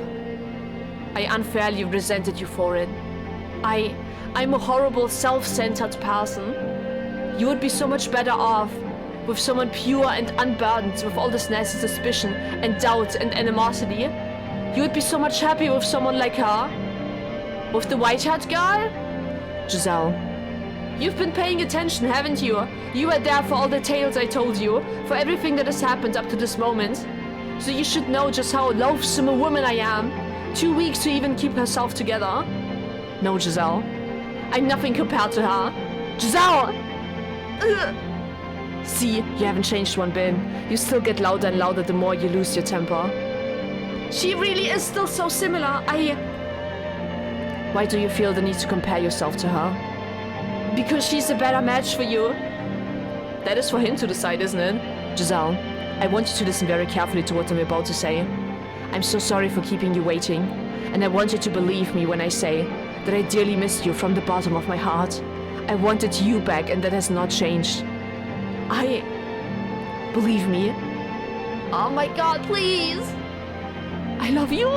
I unfairly resented you for it. I'm a horrible, self-centered person. You would be so much better off with someone pure and unburdened with all this nasty suspicion and doubt and animosity. You would be so much happier with someone like her. With the white-haired girl? Giselle. You've been paying attention, haven't you? You were there for all the tales I told you, for everything that has happened up to this moment. So you should know just how loathsome a woman I am. Too weak to even keep herself together. No, Giselle. I'm nothing compared to her. Giselle! Ugh. See, you haven't changed one bit. You still get louder and louder the more you lose your temper. She really is still so similar. Why do you feel the need to compare yourself to her? Because she's a better match for you. That is for him to decide, isn't it? Giselle, I want you to listen very carefully to what I'm about to say. I'm so sorry for keeping you waiting, and I want you to believe me when I say that I dearly missed you from the bottom of my heart. I wanted you back, and that has not changed. Believe me. Oh my god, please! I love you!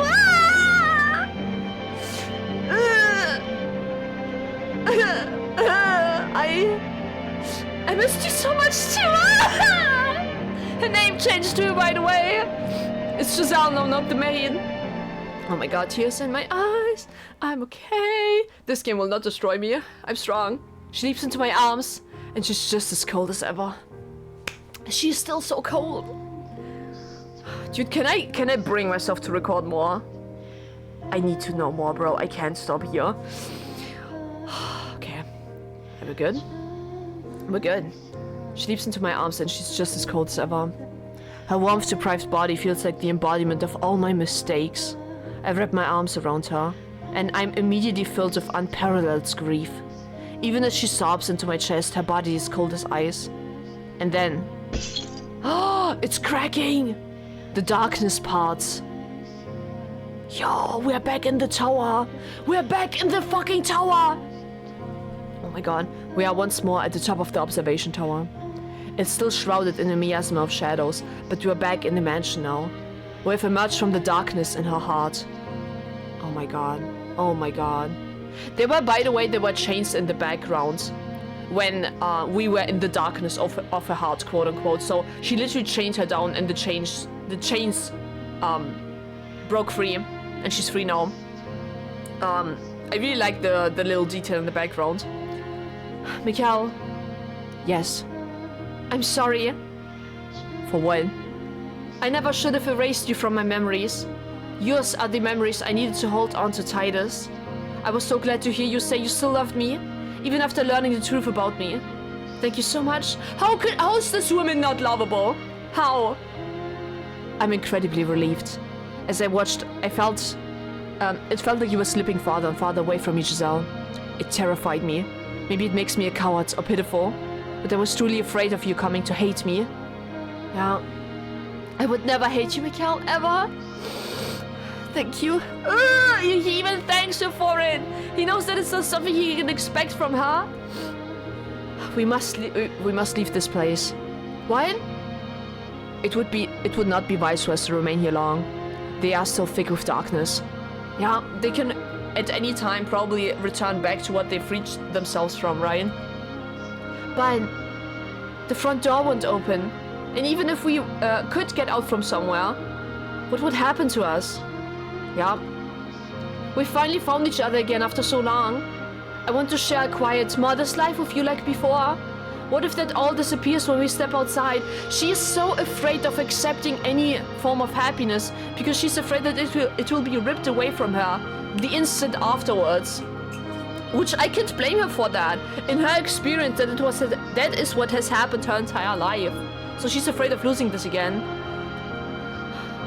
I missed you so much too! Her name changed too, by the way! It's Giselle, no, not the Maid. Oh my god, tears in my eyes. I'm okay. This game will not destroy me. I'm strong. She leaps into my arms, and she's just as cold as ever. She's still so cold. Dude, can I bring myself to record more? I need to know more, bro. I can't stop here. Okay. Are we good? We're good. She leaps into my arms and she's just as cold as ever. Her warmth-deprived body feels like the embodiment of all my mistakes. I wrap my arms around her, and I'm immediately filled with unparalleled grief. Even as she sobs into my chest, her body is cold as ice. And then... Oh, it's cracking! The darkness parts. Yo, we're back in the tower! We're back in the fucking tower! Oh my god, we are once more at the top of the observation tower. It's still shrouded in a miasma of shadows, but we're back in the mansion now. We have emerged from the darkness in her heart. Oh my god. Oh my god. By the way, there were chains in the background when we were in the darkness of her heart, quote unquote. So she literally chained her down and the chains broke free and she's free now. I really like the little detail in the background. Mikhail. Yes. I'm sorry. For what? I never should have erased you from my memories. Yours are the memories I needed to hold on to tightest. I was so glad to hear you say you still loved me, even after learning the truth about me. Thank you so much. How is this woman not lovable? How? I'm incredibly relieved. As I watched, it felt like you were slipping farther and farther away from me, Giselle. It terrified me. Maybe it makes me a coward or pitiful, but I was truly afraid of you coming to hate me. Yeah. I would never hate you, Mikhail, ever. Thank you. He even thanks her for it. He knows that it's not something he can expect from her. We must leave this place. Why? It would not be wise for us to remain here long. They are so thick with darkness. Yeah, they can at any time probably return back to what they've freed themselves from, right? But the front door won't open. And even if we could get out from somewhere, what would happen to us? Yeah. We finally found each other again after so long. I want to share a quiet, modest life with you like before. What if that all disappears when we step outside? She is so afraid of accepting any form of happiness because she's afraid that it will be ripped away from her the instant afterwards. Which I can't blame her for that. In her experience, that is what has happened her entire life. So she's afraid of losing this again.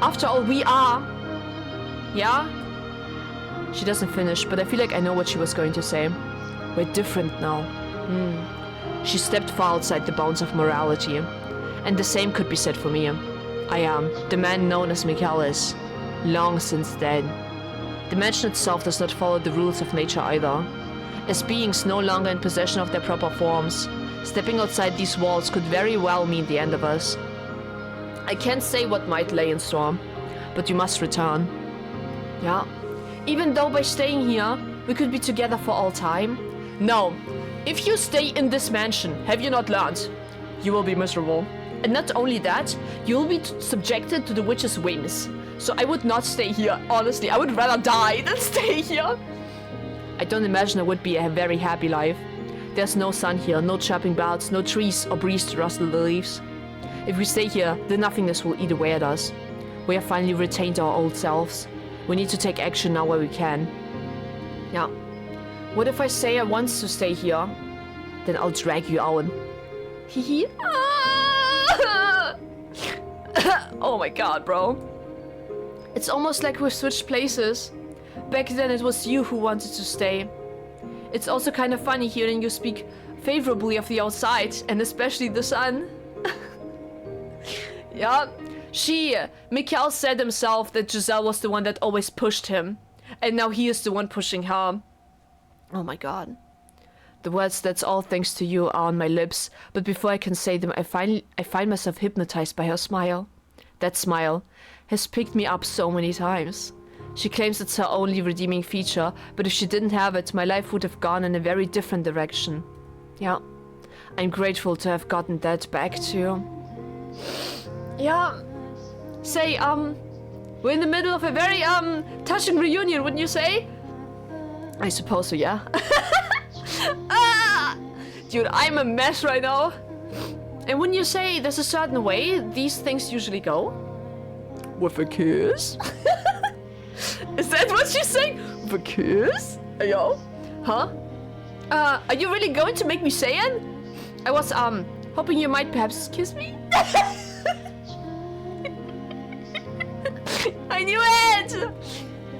After all, we are. Yeah? She doesn't finish, but I feel like I know what she was going to say. We're different now. She stepped far outside the bounds of morality. And the same could be said for me. I am the man known as Mikhail is long since dead. The mansion itself does not follow the rules of nature either. As beings no longer in possession of their proper forms, stepping outside these walls could very well mean the end of us. I can't say what might lay in store, but you must return. Yeah. Even though by staying here, we could be together for all time. No. If you stay in this mansion, have you not learned? You will be miserable. And not only that, you will be subjected to the witch's whims. So I would not stay here, honestly. I would rather die than stay here. I don't imagine it would be a very happy life. There's no sun here, no chirping birds, no trees or breeze to rustle the leaves. If we stay here, the nothingness will eat away at us. We have finally retained our old selves. We need to take action now where we can. Yeah. What if I say I want to stay here? Then I'll drag you out. Hehe. Oh my god, bro. It's almost like we've switched places. Back then it was you who wanted to stay. It's also kind of funny hearing you speak favorably of the outside, and especially the sun. Yeah. Mikhail said himself that Giselle was the one that always pushed him. And now he is the one pushing her. Oh my god. The words "that's all thanks to you" are on my lips, but before I can say them, I find myself hypnotized by her smile. That smile has picked me up so many times. She claims it's her only redeeming feature, but if she didn't have it, my life would have gone in a very different direction. Yeah, I'm grateful to have gotten that back too. Yeah, say, we're in the middle of a very, touching reunion, wouldn't you say? I suppose so, yeah. Dude, I'm a mess right now. And wouldn't you say there's a certain way these things usually go? With a kiss? Is that what she's saying? With a kiss? Yo? Huh? Are you really going to make me say it? I was, hoping you might perhaps kiss me? I knew it!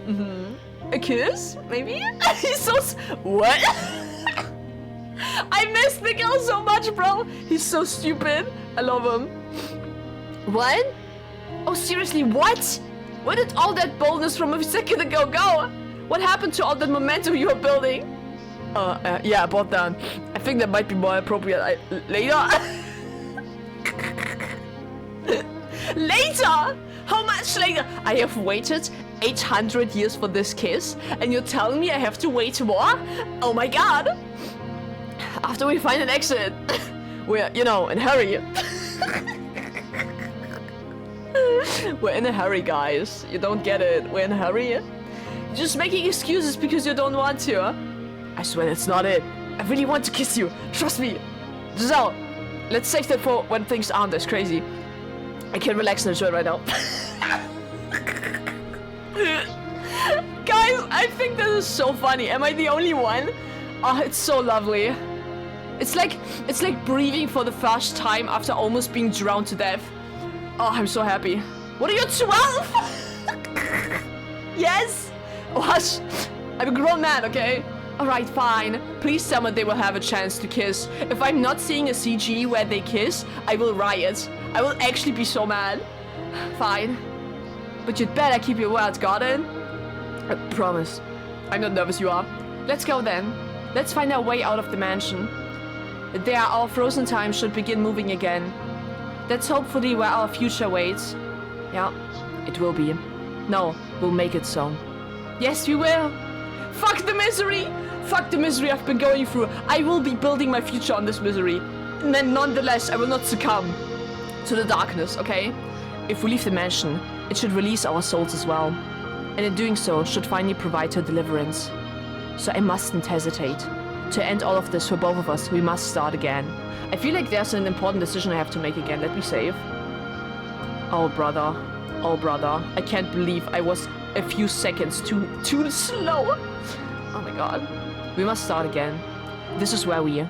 Mm-hmm. A kiss? Maybe? He's so... What? I miss the girl so much, bro. He's so stupid. I love him. What? Oh, seriously, what? Where did all that boldness from a second ago go? What happened to all that momentum you were building? Yeah, about that. I think that might be more appropriate later. Later? How much later? I have waited 800 years for this kiss, and you're telling me I have to wait more? Oh my god. After we find an exit. We're, you know, in a hurry. We're in a hurry, guys. You don't get it. We're in a hurry. You're just making excuses because you don't want to. I swear that's not it. I really want to kiss you. Trust me. Giselle, let's save that for when things aren't as crazy. I can relax and enjoy it right now. Guys, I think this is so funny. Am I the only one? Oh, it's so lovely. It's like breathing for the first time after almost being drowned to death. Oh, I'm so happy. What are you, 12? Yes? Oh, hush. I'm a grown man, okay? Alright, fine. Please tell me they will have a chance to kiss. If I'm not seeing a CG where they kiss, I will riot. I will actually be so mad. Fine. But you'd better keep your words, got it? I promise. I'm not nervous, you are. Let's go then. Let's find our way out of the mansion. There, our frozen time should begin moving again. That's hopefully where our future waits. Yeah, it will be. No, we'll make it so. Yes, we will. Fuck the misery! Fuck the misery I've been going through. I will be building my future on this misery. And then nonetheless, I will not succumb to the darkness, okay? If we leave the mansion, it should release our souls as well. And in doing so, should finally provide her deliverance. So I mustn't hesitate. To end all of this for both of us, we must start again. I feel like there's an important decision I have to make again. Let me save. Oh, brother. Oh, brother. I can't believe I was a few seconds too slow. Oh my god. We must start again. This is where we...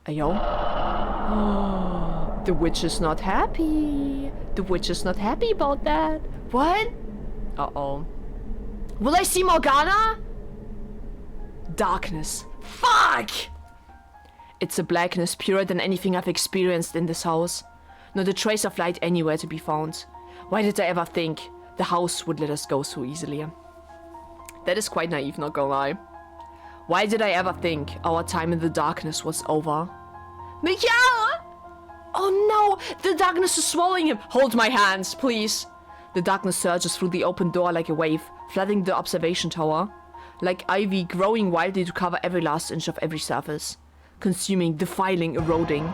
Ayo? Oh, the witch is not happy. The witch is not happy about that. What? Uh-oh. Will I see Morgana? Darkness. Fuck! It's a blackness purer than anything I've experienced in this house. Not a trace of light anywhere to be found. Why did I ever think the house would let us go so easily? That is quite naive, not gonna lie. Why did I ever think our time in the darkness was over? Miguel! Oh no! The darkness is swallowing him! Hold my hands, please! The darkness surges through the open door like a wave, flooding the observation tower. Like ivy growing wildly to cover every last inch of every surface. Consuming, defiling, eroding.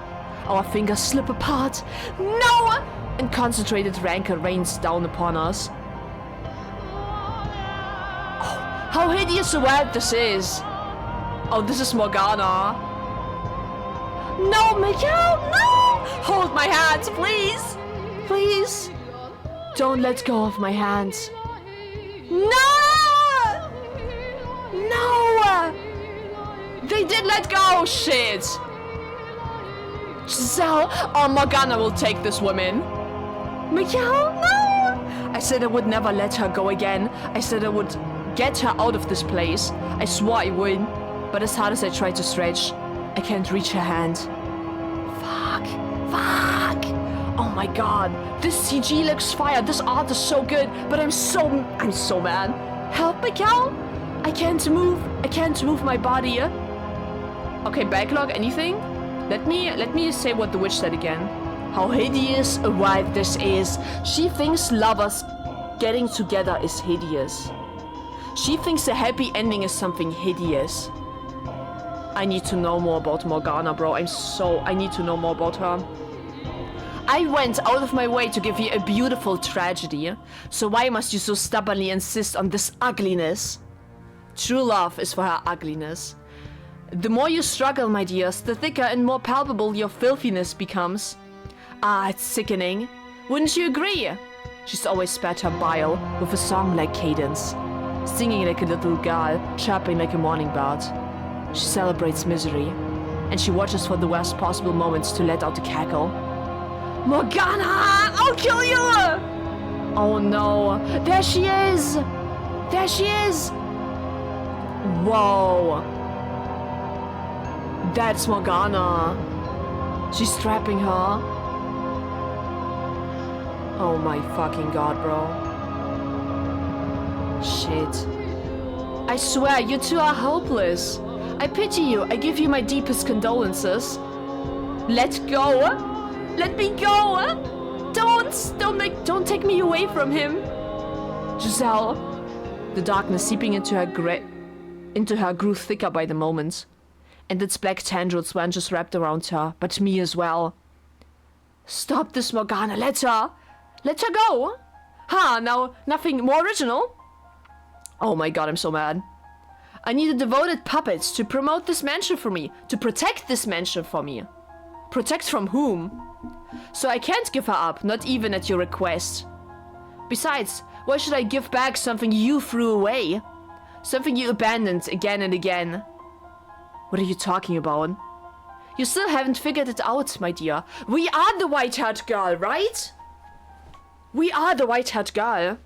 Our fingers slip apart. No! And concentrated rancor rains down upon us. Oh, how hideous a world this is! Oh, this is Morgana. No, Miguel, no! Hold my hands, please! Please! Don't let go of my hands. No! No! They did let go! Shit! Giselle! Oh, Morgana will take this woman. Miguel, no! I said I would never let her go again. I said I would get her out of this place. I swore I would. But as hard as I try to stretch, I can't reach her hand. Fuck. Fuck! Oh my god. This CG looks fire. This art is so good. But I'm so mad. Help, Miguel? I can't move my body. Okay, backlog, anything? Let me say what the witch said again. How hideous a wife this is. She thinks lovers getting together is hideous. She thinks a happy ending is something hideous. I need to know more about Morgana, bro. I need to know more about her. I went out of my way to give you a beautiful tragedy. So why must you so stubbornly insist on this ugliness? True love is for her ugliness. The more you struggle, my dears, the thicker and more palpable your filthiness becomes. Ah, it's sickening. Wouldn't you agree? She's always spat her bile with a song-like cadence, singing like a little girl, chirping like a morning bird. She celebrates misery, and she watches for the worst possible moments to let out a cackle. Morgana! I'll kill you! Oh no, there she is! There she is! Whoa. That's Morgana. She's trapping her. Oh my fucking god, bro. Shit. I swear, you two are hopeless. I pity you. I give you my deepest condolences. Let go. Let me go. Don't take me away from him. Giselle. The darkness seeping into her grew thicker by the moment. And its black tendrils weren't just wrapped around her, but me as well. Stop this, Morgana. Let her go. Ha, now nothing more original. Oh my god, I'm so mad. I need a devoted puppet to promote this mansion for me, to protect this mansion for me. Protect from whom? So I can't give her up, not even at your request. Besides, why should I give back something you threw away? Something you abandoned again and again. What are you talking about? You still haven't figured it out, my dear. We are the white-haired girl, right? We are the white-haired girl.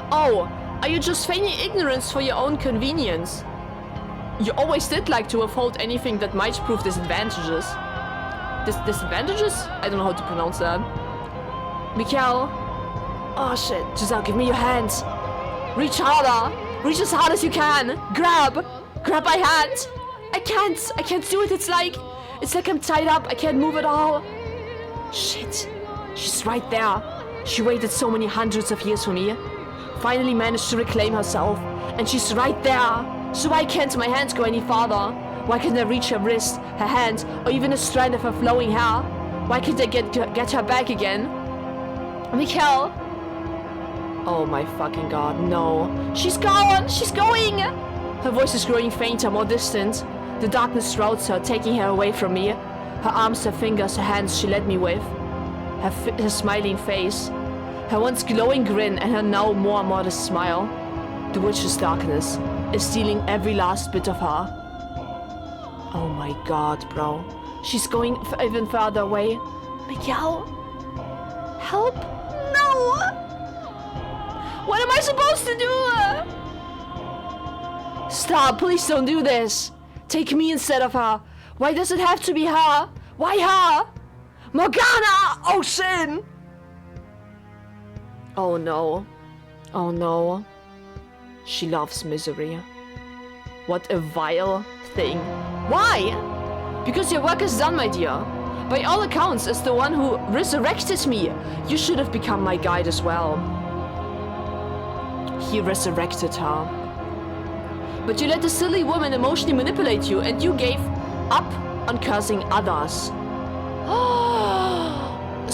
Oh, are you just feigning ignorance for your own convenience? You always did like to withhold anything that might prove disadvantages. Disadvantages? I don't know how to pronounce that. Mikhail. Oh shit, Giselle, give me your hands. Reach harder. Reach as hard as you can. Grab my hand. I can't do it. It's like I'm tied up. I can't move at all. Shit. She's right there. She waited so many hundreds of years for me. Finally managed to reclaim herself. And she's right there. So why can't my hands go any farther? Why can't I reach her wrist, her hand, or even a strand of her flowing hair? Why can't I get her back again? Mikhail. Oh my fucking god, no. She's gone! She's going! Her voice is growing fainter, more distant. The darkness shrouds her, taking her away from me. Her arms, her fingers, her hands she led me with. Her smiling face. Her once glowing grin and her now more modest smile. The witch's darkness is stealing every last bit of her. Oh my god, bro. She's going even further away. Miguel? Help? No! What am I supposed to do? Stop, please don't do this. Take me instead of her. Why does it have to be her? Why her? Morgana! Oh, sin! Oh no. Oh no. She loves misery. What a vile thing. Why? Because your work is done, my dear. By all accounts, as the one who resurrected me, you should have become my guide as well. He resurrected her. But you let the silly woman emotionally manipulate you, and you gave up on cursing others.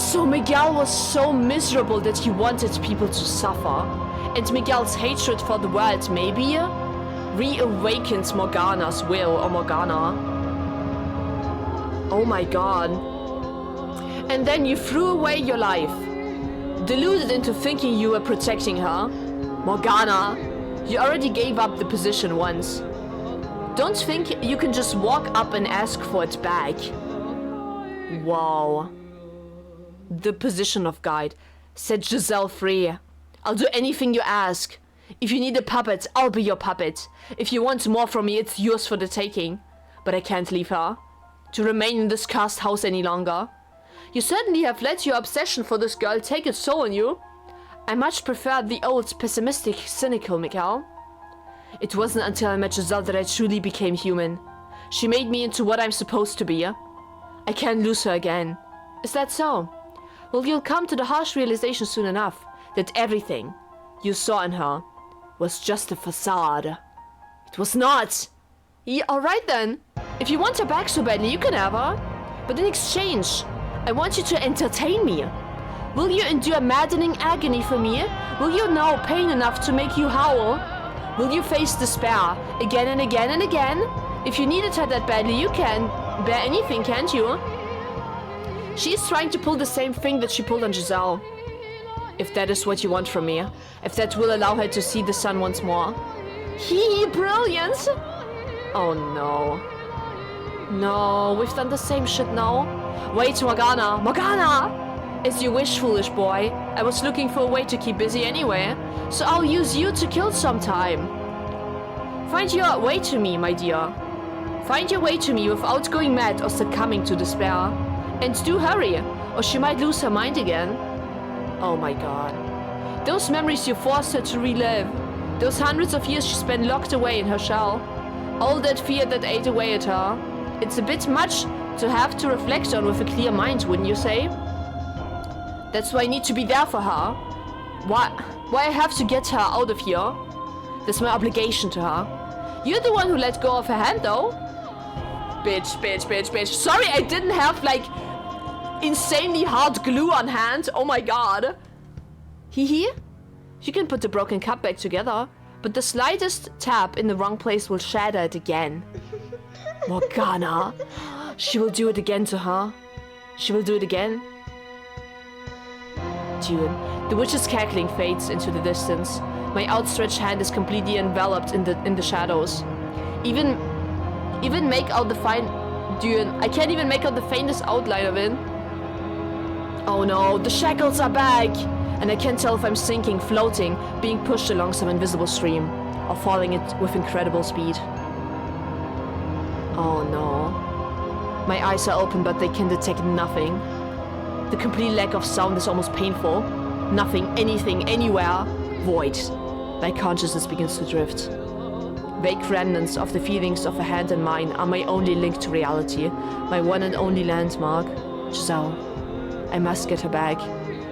So Miguel was so miserable that he wanted people to suffer. And Miguel's hatred for the world maybe reawakened Morgana's will, or Morgana. Oh my god. And then you threw away your life, deluded into thinking you were protecting her. Morgana, you already gave up the position once. Don't think you can just walk up and ask for it back. Wow. The position of guide. Set Giselle free. I'll do anything you ask. If you need a puppet, I'll be your puppet. If you want more from me, it's yours for the taking. But I can't leave her to remain in this cursed house any longer. You certainly have let your obsession for this girl take its toll on you. I much prefer the old, pessimistic, cynical Mikhail. It wasn't until I met Giselle that I truly became human. She made me into what I'm supposed to be. I can't lose her again. Is that so? Well, you'll come to the harsh realization soon enough that everything you saw in her was just a facade. It was not. Yeah, alright then. If you want her back so badly, you can have her. But in exchange, I want you to entertain me. Will you endure maddening agony for me? Will you know pain enough to make you howl? Will you face despair again and again and again? If you needed her that badly, you can bear anything, can't you? She's trying to pull the same thing that she pulled on Giselle. If that is what you want from me. If that will allow her to see the sun once more. Brilliant! Oh no. No, we've done the same shit now. Wait, Morgana! Morgana! As you wish, foolish boy. I was looking for a way to keep busy anyway. So I'll use you to kill sometime. Find your way to me, my dear. Find your way to me without going mad or succumbing to despair. And do hurry, or she might lose her mind again. Oh my god. Those memories you forced her to relive. Those hundreds of years she spent locked away in her shell. All that fear that ate away at her. It's a bit much to have to reflect on with a clear mind, wouldn't you say? That's why I need to be there for her. Why I have to get her out of here? That's my obligation to her. You're the one who let go of her hand, though. Bitch, bitch, bitch, bitch. Sorry, I didn't have, like, insanely hard glue on hand. Oh my god. Hee. You can put the broken cup back together, but the slightest tap in the wrong place will shatter it again. Morgana. She will do it again to her. She will do it again. Dude, the witch's cackling fades into the distance. My outstretched hand is completely enveloped in the shadows. Even make out the fine... Dude, I can't even make out the faintest outline of it. Oh no, the shackles are back! And I can't tell if I'm sinking, floating, being pushed along some invisible stream, or falling it with incredible speed. Oh no. My eyes are open, but they can detect nothing. The complete lack of sound is almost painful. Nothing, anything, anywhere. Void. My consciousness begins to drift. Vague remnants of the feelings of a hand and mine are my only link to reality. My one and only landmark. Giselle. I must get her back.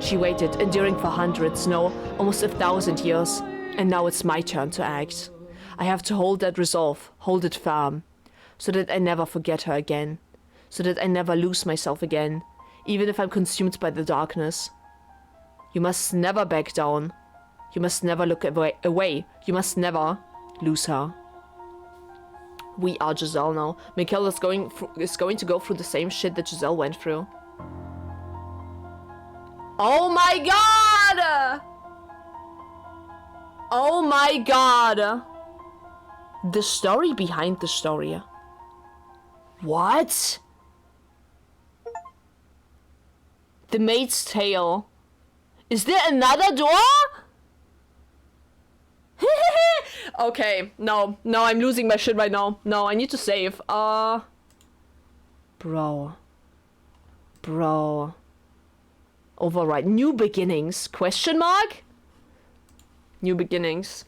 She waited, enduring for hundreds, no, almost 1,000 years. And now it's my turn to act. I have to hold that resolve, hold it firm. So that I never forget her again. So that I never lose myself again. Even if I'm consumed by the darkness. You must never back down. You must never look away. You must never lose her. We are Giselle now. Mikhail is going to go through the same shit that Giselle went through. Oh my god! Oh my god! The story behind the story. What? The Maid's Tale. Is there another door? Okay, no, I'm losing my shit right now. No, I need to save. Bro. Override. New beginnings? Question mark? New beginnings.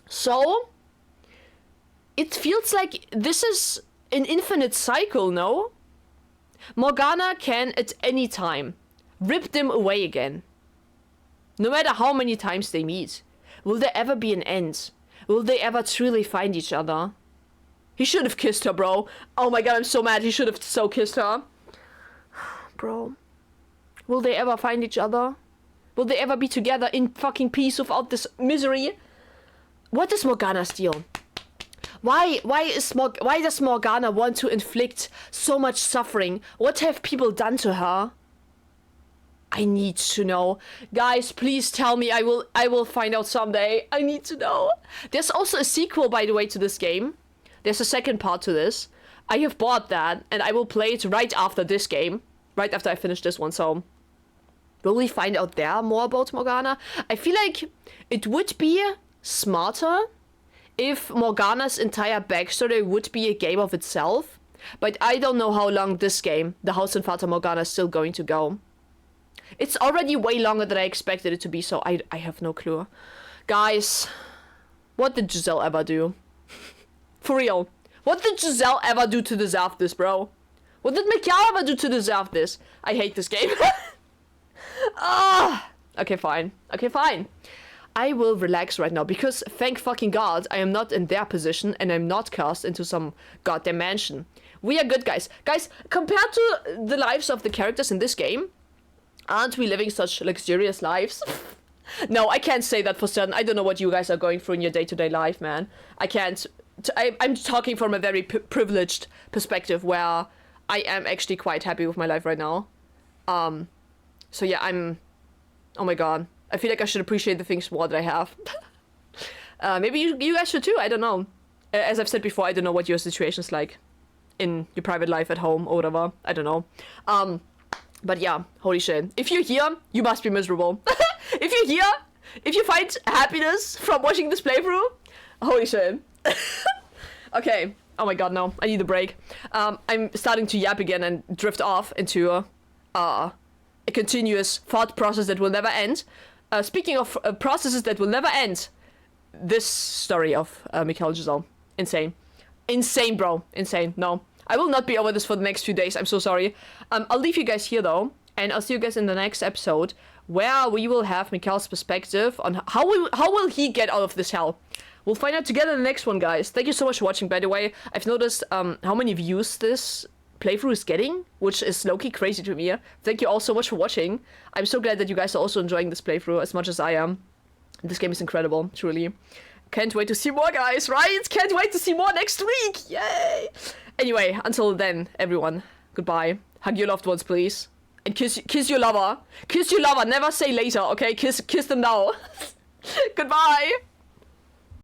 So, it feels like this is an infinite cycle, no? Morgana can, at any time, rip them away again. No matter how many times they meet. Will there ever be an end? Will they ever truly find each other? He should have kissed her, bro. Oh my god, I'm so mad. He should have so kissed her. Bro. Will they ever find each other? Will they ever be together in fucking peace without this misery? What is Morgana's deal? Why does Morgana want to inflict so much suffering? What have people done to her? I need to know. Guys, please tell me. I will find out someday. I need to know. There's also a sequel, by the way, to this game. There's a second part to this. I have bought that, and I will play it right after this game. Right after I finish this one, so... Will we find out there more about Morgana? I feel like it would be smarter if Morgana's entire backstory would be a game of itself. But I don't know how long this game, The House in Fata Morgana, is still going to go. It's already way longer than I expected it to be, so I have no clue. Guys, what did Giselle ever do? For real. What did Giselle ever do to deserve this, bro? What did Mikhail ever do to deserve this? I hate this game. Ah. Okay, fine. Okay, fine. I will relax right now because thank fucking God I am not in their position and I'm not cast into some goddamn mansion. We are good, guys. Guys, compared to the lives of the characters in this game, aren't we living such luxurious lives? No, I can't say that for certain. I don't know what you guys are going through in your day-to-day life, man. I can't. I'm talking from a very privileged perspective where I am actually quite happy with my life right now. So yeah, oh my God. I feel like I should appreciate the things more that I have. Maybe you guys should too, I don't know. As I've said before, I don't know what your situation's like in your private life at home or whatever. I don't know. But yeah, holy shit. If you're here, you must be miserable. If you're here, if you find happiness from watching this playthrough, holy shit. Okay. Oh my God, no. I need a break. I'm starting to yap again and drift off into a continuous thought process that will never end. Speaking of processes that will never end, this story of Mikhail Giselle. Insane. Insane, bro. Insane. No. I will not be over this for the next few days. I'm so sorry. I'll leave you guys here, though. And I'll see you guys in the next episode, where we will have Mikhail's perspective on how will he get out of this hell. We'll find out together in the next one, guys. Thank you so much for watching, by the way. I've noticed how many views this playthrough is getting, which is low-key crazy to me. Thank you all so much for watching. I'm so glad that you guys are also enjoying this playthrough as much as I am. This game is incredible, truly. Can't wait to see more, guys, right? Can't wait to see more next week! Yay! Anyway, until then, everyone, goodbye. Hug your loved ones, please. And kiss your lover. Kiss your lover, never say later, okay? Kiss them now. Goodbye!